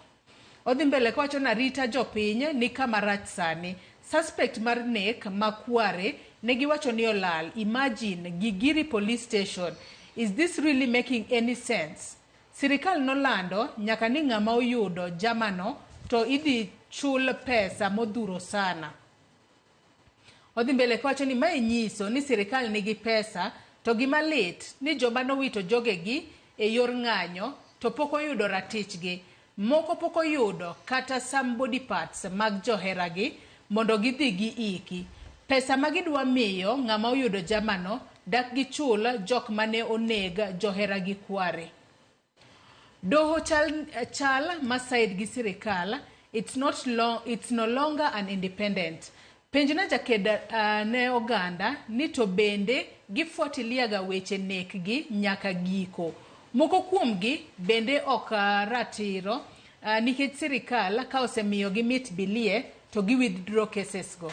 Odhi mbele kwacho na rita jopiny ni kama rach sani. Suspect mar nek makware negi wacho ni olal. Imagine Gigiri Police Station. Is this really making any sense? Sirikal nolando nyaka ni ng'ama oyudo jamano to idhi chul pesa modhuro sana. Odhi mbele kwacho ni mae nyiso ni sirikal nigi pesa to gima lit ni joma nowito jogegi e yor ng'anyo to pok oyudo ratichgi. Moko pok oyudo kata some body parts mag joheragi mondo gidhi gi iki. Pesa magidwa miyo ng'ama oyudo jamano dak gi chul jok mane oneg joheragi kware. Doho chal masaid gi sirikal it's no longer an independent. Penjna jakeda ne oganda ni to bende gifuatiliaga weche nekgi nyaka giko. Moko kuomgi bende ok ratiro nikech sirikal ka osemiyo gi mit bilie to gi withdraw cases go.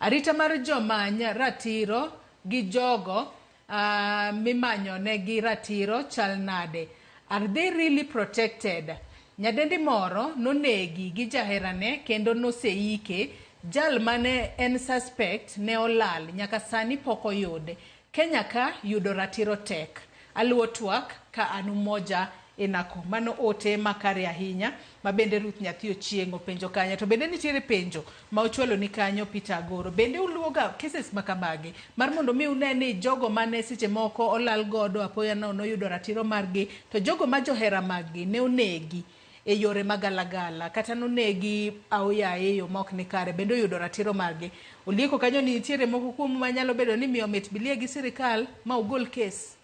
Arita mar jomany ratiro gi jogo mimanyo ne gi ratiro chal nade. Are they really protected? Nyadendi moro nonegi gi jaherane kendo noseike. Jal mane en suspect ne olal nyaka sani poko yude. Kenya ka yudo ratiro tek. Aluo twak ka anu moja enako. Mano ote makare ahinya. Mabende Ruth Nyathi Ochieng penjo kanya. To bende nitiere penjo ma uchwalo ni kanyo Peter Goro. Bende uluoga cases makamagi. Mar mondo mi uneni jogo mane siche moko olal godo apoya no yudo ratiro margi. To jogo ma johera margi ne onegi e yore magalagala kata nonegi aoyaye yo mok ni kare bendo yudo ratiro margi. Ulieko kanyo ni nitiere moko kuom manyalo bedo ni miyo mit bilie gi sirikal ma ugol case.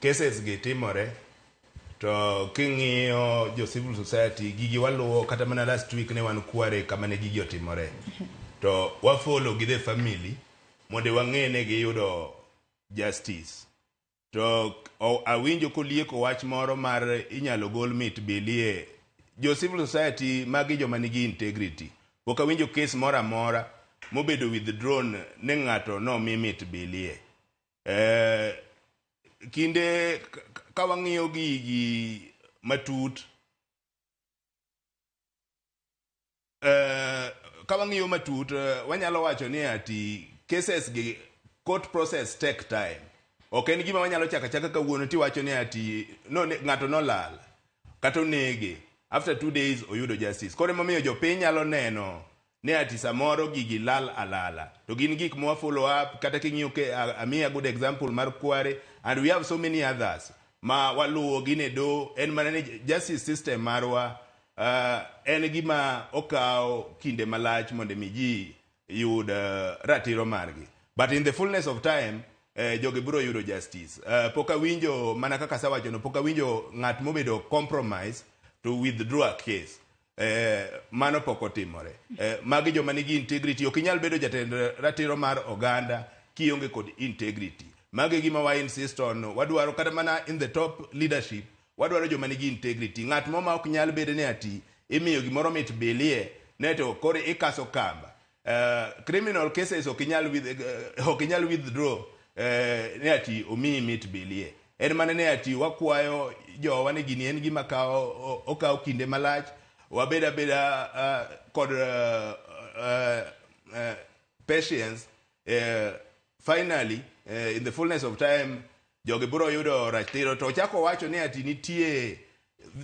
Cases gi timore to king'iyo jo civil society gigi waluwo kata mana last week ne wan kware kama ne gigi otimore to wafollow gi the family mondo wang'e ne giyudo justice to awinjo kolieko wach moro mar inyalo gol mit bilie jo civil society magi joma nigi integrity. Pok awinjo case moro amora mobedo withdrawn ne ng'ato no mi mit bilie. Kinde ka wang'iyo gigi matut, wanyalo wacho ni ati cases gi court process take time. Ok en gima wanyalo chaka kawuono tiwacho ni ati no ng'ato nolal kata onege after 2 days oyudo justice. Koro emomiyo jopiny nyalo neno ni ati samoro gigi lal alala to gin gik mo follow up. Kata king'iyo a good example mar Kware, and we have so many others ma waluwo gine do. En mana ni justice system marwa en gima okawo kinde malach mondo mi ji yud ratiro margi, but in the fullness of time jogi biro yudo justice. Pok awinjo mana kaka sawacho no, pok awinjo ng'at mobedo compromise to withdraw a case. Mano pok otimore. Magi joma nigi integrity. Ok inyal bedo jatend ratiro mar oganda kionge kod integrity. Magi gima wa insist on. Wadwaro kata mana in the top leadership wadwaro joma nigi integrity. Ng'at mo ma ok nyal bedo ni ati imiyo gimoro mit bilie neto kore ikaso kamba. Criminal cases ok inyal withdraw ne ati omiyi mit bilie. En mana ne ati wakwayo jowa ni gini en gima okawo kinde malach. Wabeda kod patience. Finally, in the fullness of time, jogi biro yudo ratiro. To chako wacho ni ati nitie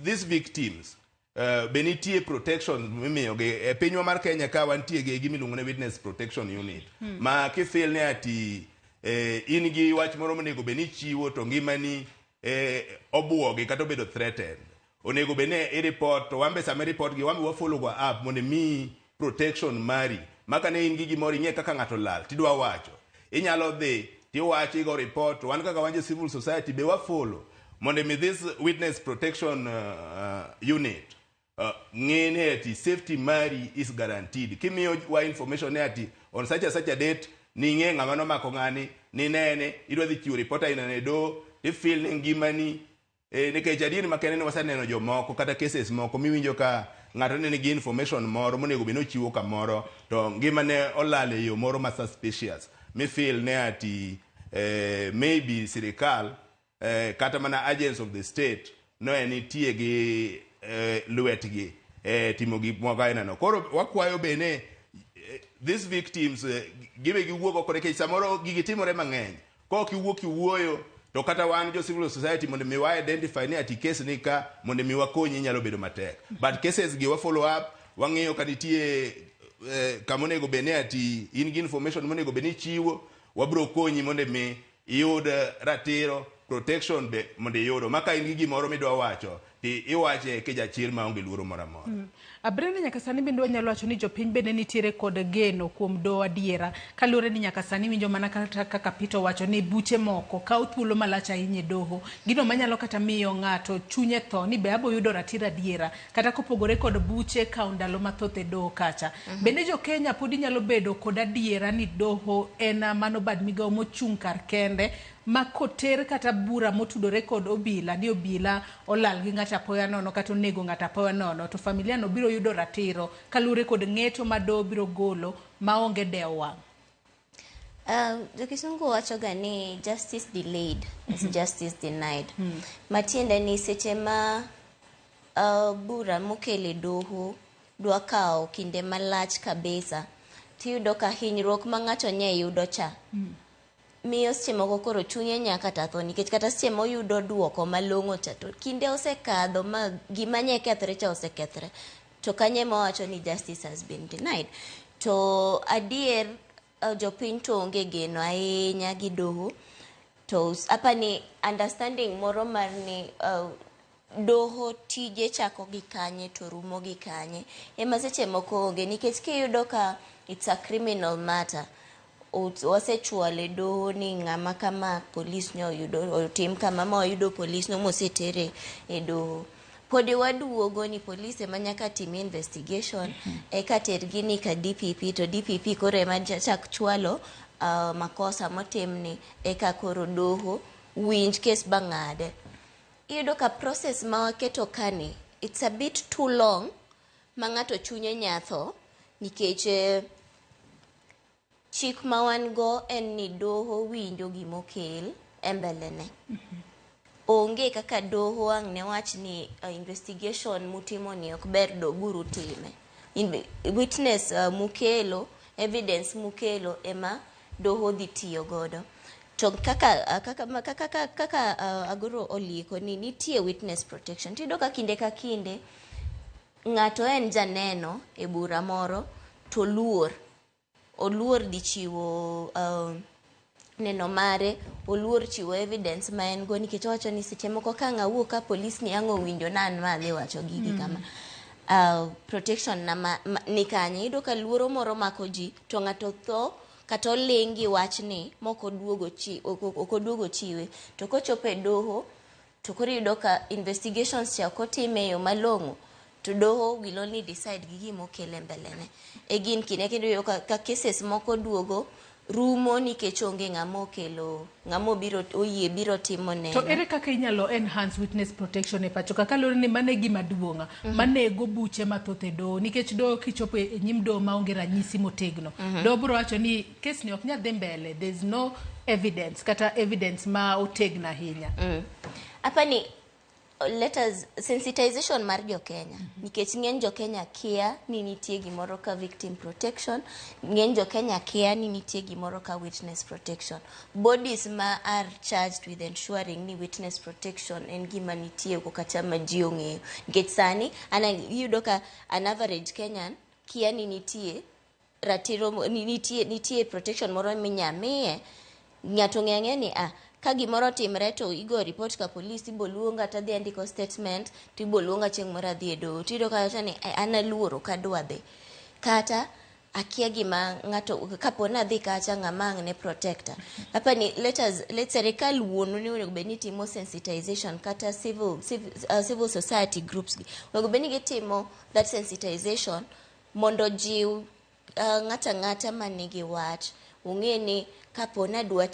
these victims be nitie protection mimiyogi. E pinywa mar Kenya ka wantie gi gimiluongo ni Witness Protection Unit. Ma kifil ni ati in gi wach moro monego be ni chiwo to ngimani obuogi kata obedo threatened. Onego bene report to wambe same report gi wambe wa follow go up mondo mi protection mari. Maka ne in gi gimoro ing'e kaka ng'ato lal tidwa wacho. Inyalo dhi tiwacho igo report. Wan kaka wanje civil society be wa follow mondo mi this witness protection unit ng'ene ati safety mari is guaranteed. Kimiyo wa information ne ati on such a date ni ng'e ng'ama nomako ng'ani ni nene idwa dhi chiwo report aina ne do ifil ni ngimani. Nikech adier makene ni wasaneno jomoko kata cases moko miwinjo ka ng'ato ne nigi information moro monego beno chiwo kamoro to ngimane olal e yo moro ma suspicious. Mi feel ne ati maybe sirikal kata mana agents of the state no enitie gi lwetgi timo gik moko ainano. Koro wakwayo bene these victims gibe giwuok kore kech samoro gigi timore mang'eny. Kok iwuok iwuoyo to kata wan jo civil society mondo mi wa identify ni ati case ni ka mondo mi wakonyi nyalo bedo matek. But cases gi wa follow up wang'iyo ka nitie kamonego bene ati in gi information monego bene chiwo wabro konyi mondo mi iyud ratiro protection be mondo iyudo. Maka in gi gimoro midwa wacho ti iwache ke jachir ma onge luoro moro amora. Abrene nyaka sani bende wanyalo wacho ni jopiny bende nitiere kod geno kuom doho adiera kaluwore ni nyaka sani winjo mana kaka Pito wacho ni buche moko kawo thuolo malach ahinya e doho. Gino manyalo kata miyo ng'ato chunye tho ni be abo yudo ratiro adiera kata kopogore kod buche kawo ndalo mathoth e doho kacha. Bende jo Kenya pod nyalo bedo kod adiera ni doho en mano bad migawo mochung' kar kende ma koter kata bura motudore kod obila ni obila olal gi ng'ata apoya nono kata onego ng'ata apoya nono to familia no biro yudo ratiro kalure kod ng'eto ma do biro golo maonge dewo wang'. Jokisungu wacho ga ni justice delayed is justice denied. Matiende ni seche ma bura mokele doho dwa kawo kinde malach kabisa tiyudo ka hinyruok ma ng'ato nye yudo cha miyo seche moko koro chunye nyaka tatho nikech kata seche moyudo duoko malong'o cha to kinde osekadho ma gima nye kethre cha osekethre to kanye mawacho ni justice has been denied. To adier jopiny to onge geno ahinya gi doho to apa ni understanding moro mar ni doho tije chako gi kanye to rumo gi kanye ema seche moko onge nikech kiyudo ka it's a criminal matter wasechwale doho ni ng'ama kama polis nyo yudo otim kama ma oyudo polis no mosetere e doho podi waduogo ni polisi ema nyaka tim investigation eka tergi ni ka DPP to DPP koro ema chak chwalo makosa motimni eka koro doho winj kes bang'ade. Iyudo ka process ma waketo kani, it's a bit too long, ma ng'ato chunye nyatho, nikech chik ma wan go en ni doho winjo gimokel e mbelene. Onge kaka doho ang' ne wach ni investigation mutimo ni ok ber doguru time. Witness mukelo, evidence mukelo ema doho dhi tiyo godo. To kaka agoro oliko ni nitie witness protection. Tido ka kinde ng'ato en janeno e bura moro to oluor di chiwo neno mare, oluor chiwo evidence ma en go nikech wacho ni seche moko ka ng'awuok ka polis ni ang'o winjo nan ma dhi wacho gigi kama. Protection na ni kanye, iyudo ka luoro moro mako ji to ng'ato tho kata olingi wach ni moko okoduogo chiwe, to kochope doho to koro iyudo ka investigations cha kotime yo malong'o, to doho will only decide gigi mokele mbelene. Egin kine kendo yo ka cases moko duogo rumo nikech onge ng'amo biro oyie biro timo neno. To ere kaka inyalo enhance witness protection e pacho kaka lore ni mane gima duonga manego buche mathoth e doho nikech doho kichopo e nyim doho maonge ranyisi motegno doho biro wacho ni case ni ok nyal dhi mbele, there's no evidence kata evidence ma otegna ahinya. Apani let us sensitization mar jo Kenya nikech ng'eny jo Kenya kia ni nitie gimoro ka victim protection, ng'eny jo Kenya kia ni nitie gimoro ka witness protection. Bodies ma are charged with ensuring ni witness protection en gima nitie ko kata ma ji ong'eyo nikech sani iyudo ka an average Kenyan kia ni nitie ratiro nitie protection moro minyamiye ng'ato ng'eng'e ni ka gimoro timre to igo report ka police, ibo luonga ta dhi andiko statement, to ibo luonga chieng' moro adhi e doho. Tido ka wacho ni an aluoro kadwa dhi. Kata akia gima ng'ato kaponi adhi kacha ng'ama ang' ne protector. Hapa ni let's serikal wuonu ni onego bed ni timo sensitization kata civil society groups gi. Onego bed ni gitimo that sensitization mondo jiw ng'ata manigi wach ung'e ni kaponi adwa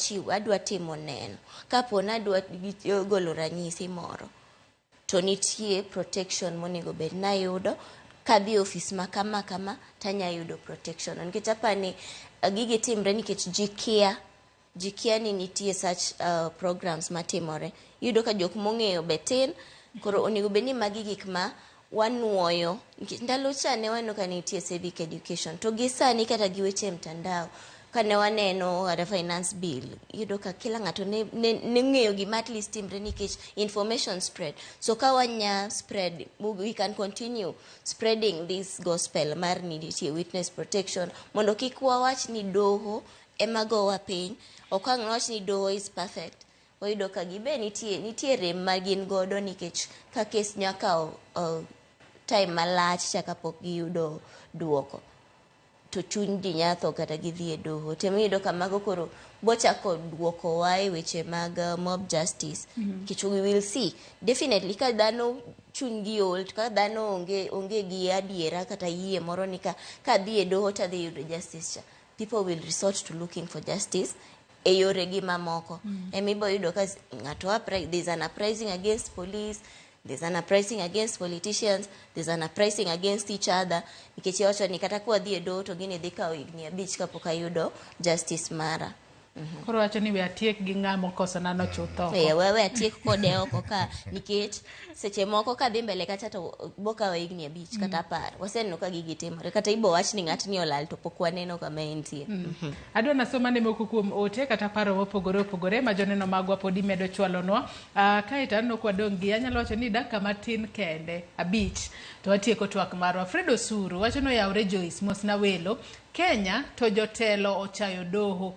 timo neno, kaponi adwa golo ranyisi moro, to nitie protection monego bed na yudo kadhi office ma kama tanya yudo protection. Nikech apani gigi timre nikech ji kia ni nitie such programs matimore. Yudo ka jok mong'eyo betin, koro onego bed ni magi gik ma wanuoyo. Ndalo cha ne wano ka nitie civic education, to gi sani kata gi weche mtandao kane waneno ada finance bill, yudo ka kila ng'ato ne ng'eyo gima at least timre nikech information spread. So ka wanya spread, we can continue spreading this gospel mar nitie witness protection mondo kik wawach ni doho ema gowa piny, ok ang' wach ni doho is perfect. Wayudo ka gibe nitie rem ma gin godo nikech ka case nyaka time malach chaka pok giyudo duoko, to chuny di nyatho kata gidhi e doho. Temido kamago koro bochako duoko wae weche mag mob justice. Kichu we will see definitely ka dhano chuny gi old, ka dhano onge gi adiera kata yie moro ni ka dhi e doho ta dhi yudo justice cha, people will resort to looking for justice e yore gi mamoko. Emibo yudo ka ng'ato there's an uprising against police, there's an uprising against politicians, there's an uprising against each other. Nikech wacho ni kata kwa dhi e doho to gini dhi kawo higni 5 kapok ayudo justice mara. Koro wacho ni we atiek gi ng'amo kosa nano chutho. We atiek kode oko ka nikech seche moko ka dhi mbele kacha to boka wa higni 5 kata 10. Waseneno ka gigi timore kata ibo wach ni ng'atni olal to pok waneno kama entie. Adwa nasoma ne moko kuom ote kata paro mopogore ma joneno magwa podi medo chwalonwa. Kae tanno kwa dongi anyalo wacho ni dakika matin kende 5 to watieko twak marwa. Fred Osuru wacho no yaure Joyce Mosna Welo Kenya to jotelo ochayo doho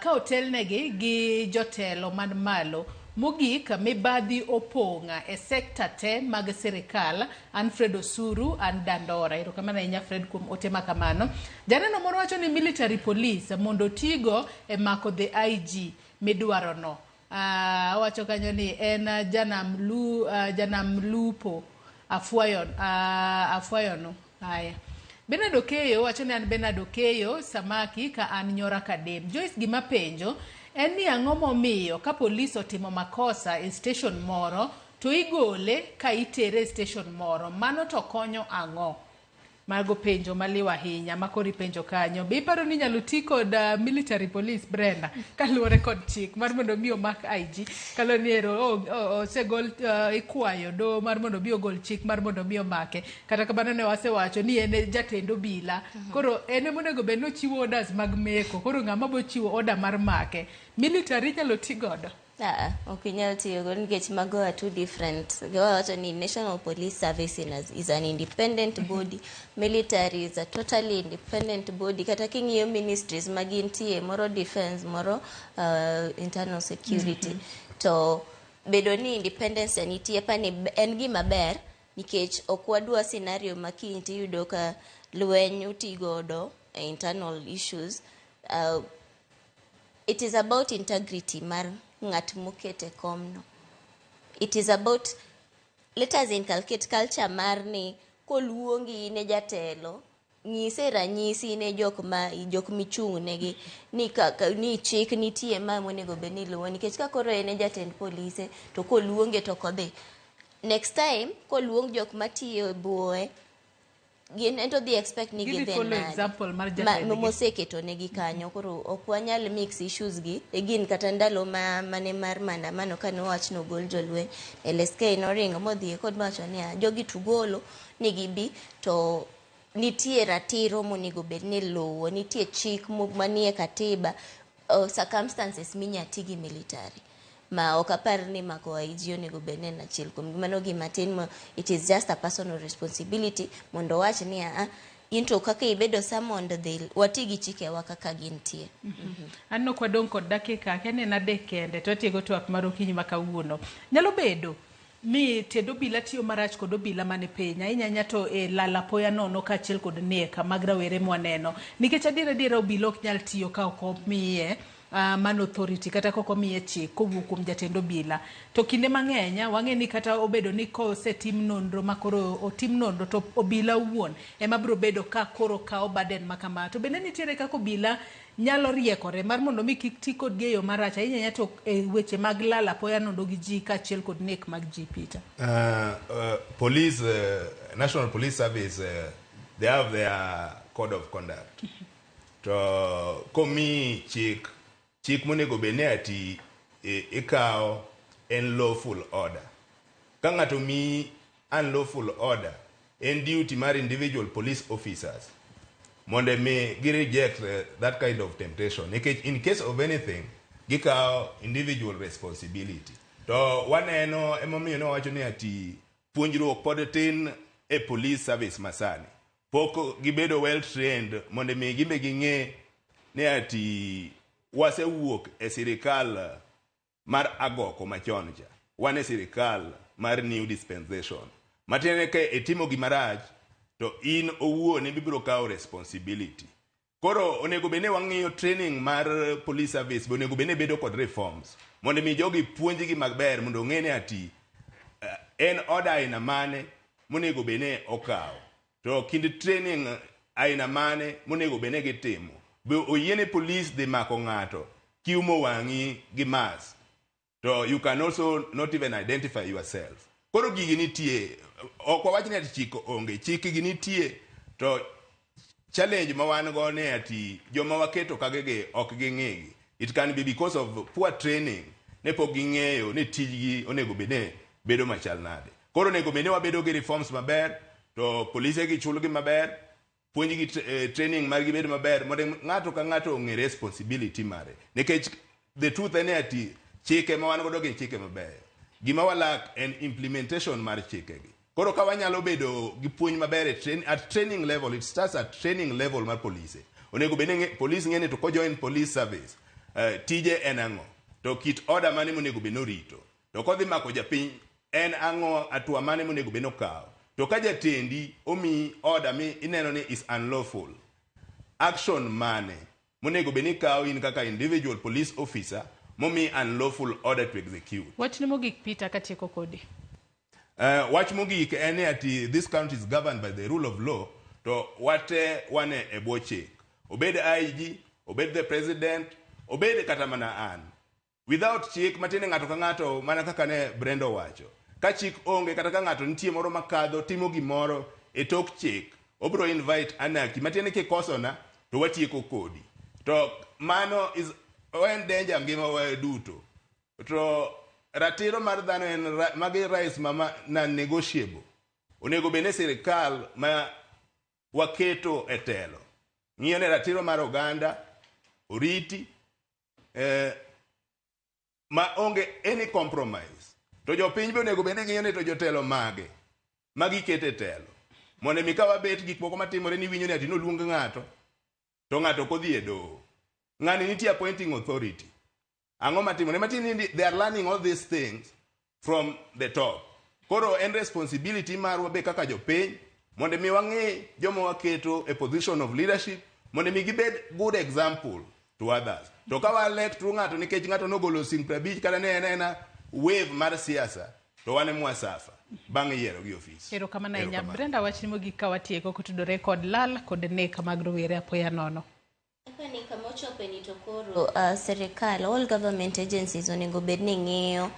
ka otelnegi gi jotelo man malo mogik mibadhi opong'a e sekta te mag sirikal. An Fred Osuru an Dandora. Erokamano ahinya Fred kuom ote makamano. Janeno moro wacho ni military police mondo tigo e mako the IG midwaro no. Wacho kanyo ni en janam lupo afuayo no. Haya. Benard Okeyo wacho ni an Benard Okeyo samaki ka an nyora kadem. Joyce gima penjo en ni ang'o momiyo ka polis otimo makosa e station moro to igole ka itere e station moro, mano to konyo ang'o? Mago penjo maliwa ahinya makori penjo kanyo. Be iparo ni nyalo ti kod military police, Brenda, kaluwore kod chik mar mondo mi omak IG kaloniero osegol ikwayo do mar mondo mi ogol chik mar mondo mi omake, kata kamano ne wasewacho ni en jatend obila, koro en monego bed no chiwo orders mag meko, koro ng'ama bo chiwo order mar make, military nyalo ti godo? Ok inyal tiyo go nikech mago are two different. Gawacho ni National Police Service is an independent body, military is a totally independent body. Kata king'iyo ministries magintie, moro defense, moro internal security. To bedo ni independence nitie pani en gima ber nikech ok wadwa scenario makiny tiyudo ka lweny utigodo internal issues. It is about integrity mar ng'at mokete komno. It is about, let us inculcate culture mar ni koluongi ne jatelo, nyise ranyisi ne jok michung' negi ni chik nitie ma monego bed ni luwo, nikech ka koro ene jatend polise to koluonge to kodhi. Next time koluong jok matiyo buoe, gin ento dhi expect ni gidhen nade moseketo negi kanyo. Koro ok wanyal mix issues gi gin kata ndalo mane mar maandamano kane owach no gol jolweny, LSK noringo modhi kod macho ni jogi tugolo ni gibi to nitie ratiro monego bed ni luwo, nitie chik manie katiba, circumstances minyati gi military ma ok apar ni mako IG onego bed ni achiel kuom mano gima tin. It is just a personal responsibility mondo wach ni into kaka ibedo summoned wati gi chikewa kaka gintie. Anno kwadong' kod dakika kene na dekende to tiego twak mar okinyi makawuono. Nyalo bedo mi tendo obila tiyo marach kod obila mane piny ahinya to e lala poya nono kaachiel kod neka mag rawere mwaneno, nikech adiera obila ok nyal tiyo ka ok omiye man authority kata koko miye chik kowuok kuom jatend obila. To kinde mang'eny wang'e ni kata obedo ni kosetim nonro makoro otim nonro to obila wuon ema biro bedo ka koro kawo baden makama. To bende nitiere kaka obila nyalo riekore mar mondo mi kik ti kod geyo marach ahinya to e weche mag lala poya nono gi ji kaachiel kod nek mag ji. Peter, police, National Police Service, they have their code of conduct. To komi chik monego bene ati ikawo en lawful order. Ka ng'ato mi unlawful order, en duty mar individual police officers mondo mi gi reject that kind of temptation. In case of anything, gikawo individual responsibility. To waneno emomiyo nowacho ni ati puonjruok pod tin e police service masani. Pok gibedo well trained mondo mi gimbe ging'e ni ati wasewuok e sirikal mar agoko machon cha, wan e sirikal mar new dispensation. Matiende ka itimo gimarach to in owuon ibiro kawo responsibility. Koro onego bene wang'iyo training mar police service, onego bene bedo kod reforms mondo mi jogi puonjgi maber mondo ng'e ni ati en order aina mane monego bene okawo, to kind training aina mane monego bene gitimo. Be oyiene police dhi mako ng'ato kiumo wang'i gi mask, to you can also not even identify yourself. Koro gigi nitie, ok wawach ni ati chik onge, chik gi nitie, to challenge ma wan go ne ati joma waketo kagege ok ging'egi. It can be because of poor training, ne pok ging'eyo ni tijgi onego bene bedo machal nade. Koro onego bene wabedo gi reforms maber, to polise gi chulgi maber, puonj gi training mar gi bedo maber mondo ng'ato ka ng'ato ong'e responsibility mare. Nikech the truth en ati chike ma wan godo gin chike maber, gima walak en implementation mar chikegi. Koro ka wanyalo bedo gi puonj maber at training level, it starts at training level mar polise. Onego bene police ng'eni to ko join police service, tije en ang'o, to kit order mane monego bene orito, to kodhi mako japiny en ang'o, atua mane monego bene okawo. To ka jatendi omi order mi ineno ni is unlawful, action mane monego bene kawo in kaka individual police officer momi unlawful order to execute. Wach ni mogik Peter katieko kodi? Wach mogik en ati this country is governed by the rule of law, to wate wane e bwo chik. Obed IG, obed the president, obede kata mana an without chik matine ng'ato ka ng'ato mana kaka ne Brendo wacho ka chik onge kata ka ng'ato nitie moro makadho timo gimoro e tok chik obro invite anarchy matine kikosona to watieko kodi to mano is when danger ngima wa duto to ratiro mar dhano en magi rights mama non negotiable onego bene sirikal ma waketo e telo ng'iyo ne ratiro mar oganda oriti ma onge any compromise to jopiny be onego bene ng'iyo ne to jotelo mage magikete telo mondo mi ka wabet gik moko matimore ni winjo ni ati noluong ng'ato to ng'ato kodhi e doho ng'ani nitie appointing authority ang'o matimore matini they are learning all these things from the top koro en responsibility marwa be kaka jopiny mondo mi wang'e jomo waketo a position of leadership mondo mi gibed good example to others to ka walek tru ng'ato nikech ng'ato nogolo sing 50 kata ne en wave mar siasa to wane mwasafa bang' yiero gi ofis. Ero kama na inya Brenda wachni mogik ka watieko kutudore kod lal kod nek mag rowere apoya nono. Ni kama ochope ni to koro serikal all government agencies onego bed ni ng'iyo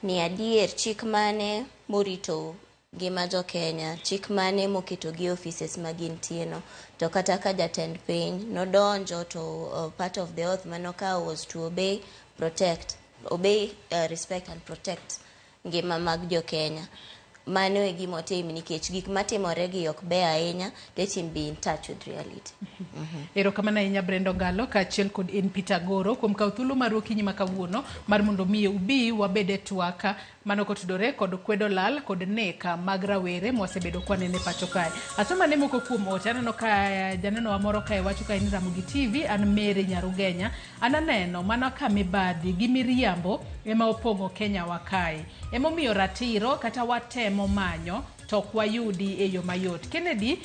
ni adier chik mane morito ngima jo Kenya, chik mane moketo gi offices magintie no to kata ka jatend piny nodonjo to part of the oath manokawo was to obey, respect and protect ngima mag jo Kenya. Mano e gima otimo nikech gik matimore gi ok be ahinya, let him be in touch with reality. Ero kama na inya Brendo Ngalo ka achiel kod en Peter Goro kuom kawo thuolo mar okinyi ma kawuono mar mondo mi ubi wabede twaka mano kotudore kod kwedo lal kod neka mag rawere mwasebedo kwanene pacho kae. Asoma ne moko kuom ote aneno ka janeno wa moro kae wacho ka ni Ramogi TV an Mary Nyarugenya ananeno mana ka mibadhi gi miriambo ema opong'o Kenya wa kae. Emomiyo ratiro kata watemo manyo to kwayudi e yo mayot. Kennedy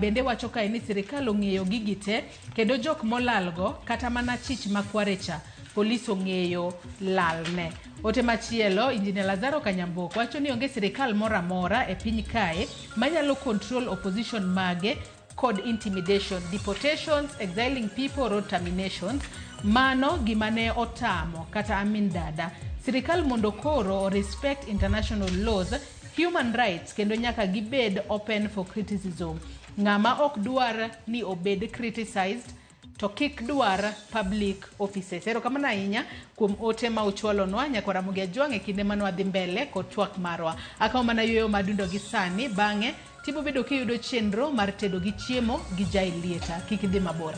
bende wacho kae ni sirikal ong'eyo gigite kendo jok molalgo kata mana chich makwarecha polis ong'eyo lalne. Ote machielo Injinia Lazaro Kanyamboko wacho ni onge sirikal mora mora e piny kae manyalo control opposition mage kod intimidation, deportations, exiling people, road terminations. Mano gimane otamo kata Amin Dada. Sirikal mondo koro respect international laws, human rights kendo nyaka gibed open for criticism. Ng'ama ok dwar ni obed criticized to kik dwar public offices. Ero kama na inya kuom ote ma uchwalo nwa nyakora Ramogi Ajwang' e kinde manwa dhi mbele kod twak marwa. Akaw mana yueyo madundo gi sani bang'e tibo bedo kiyudo chenro mar tedo gi chiemo gi Jailieta. Kik idhi mabor.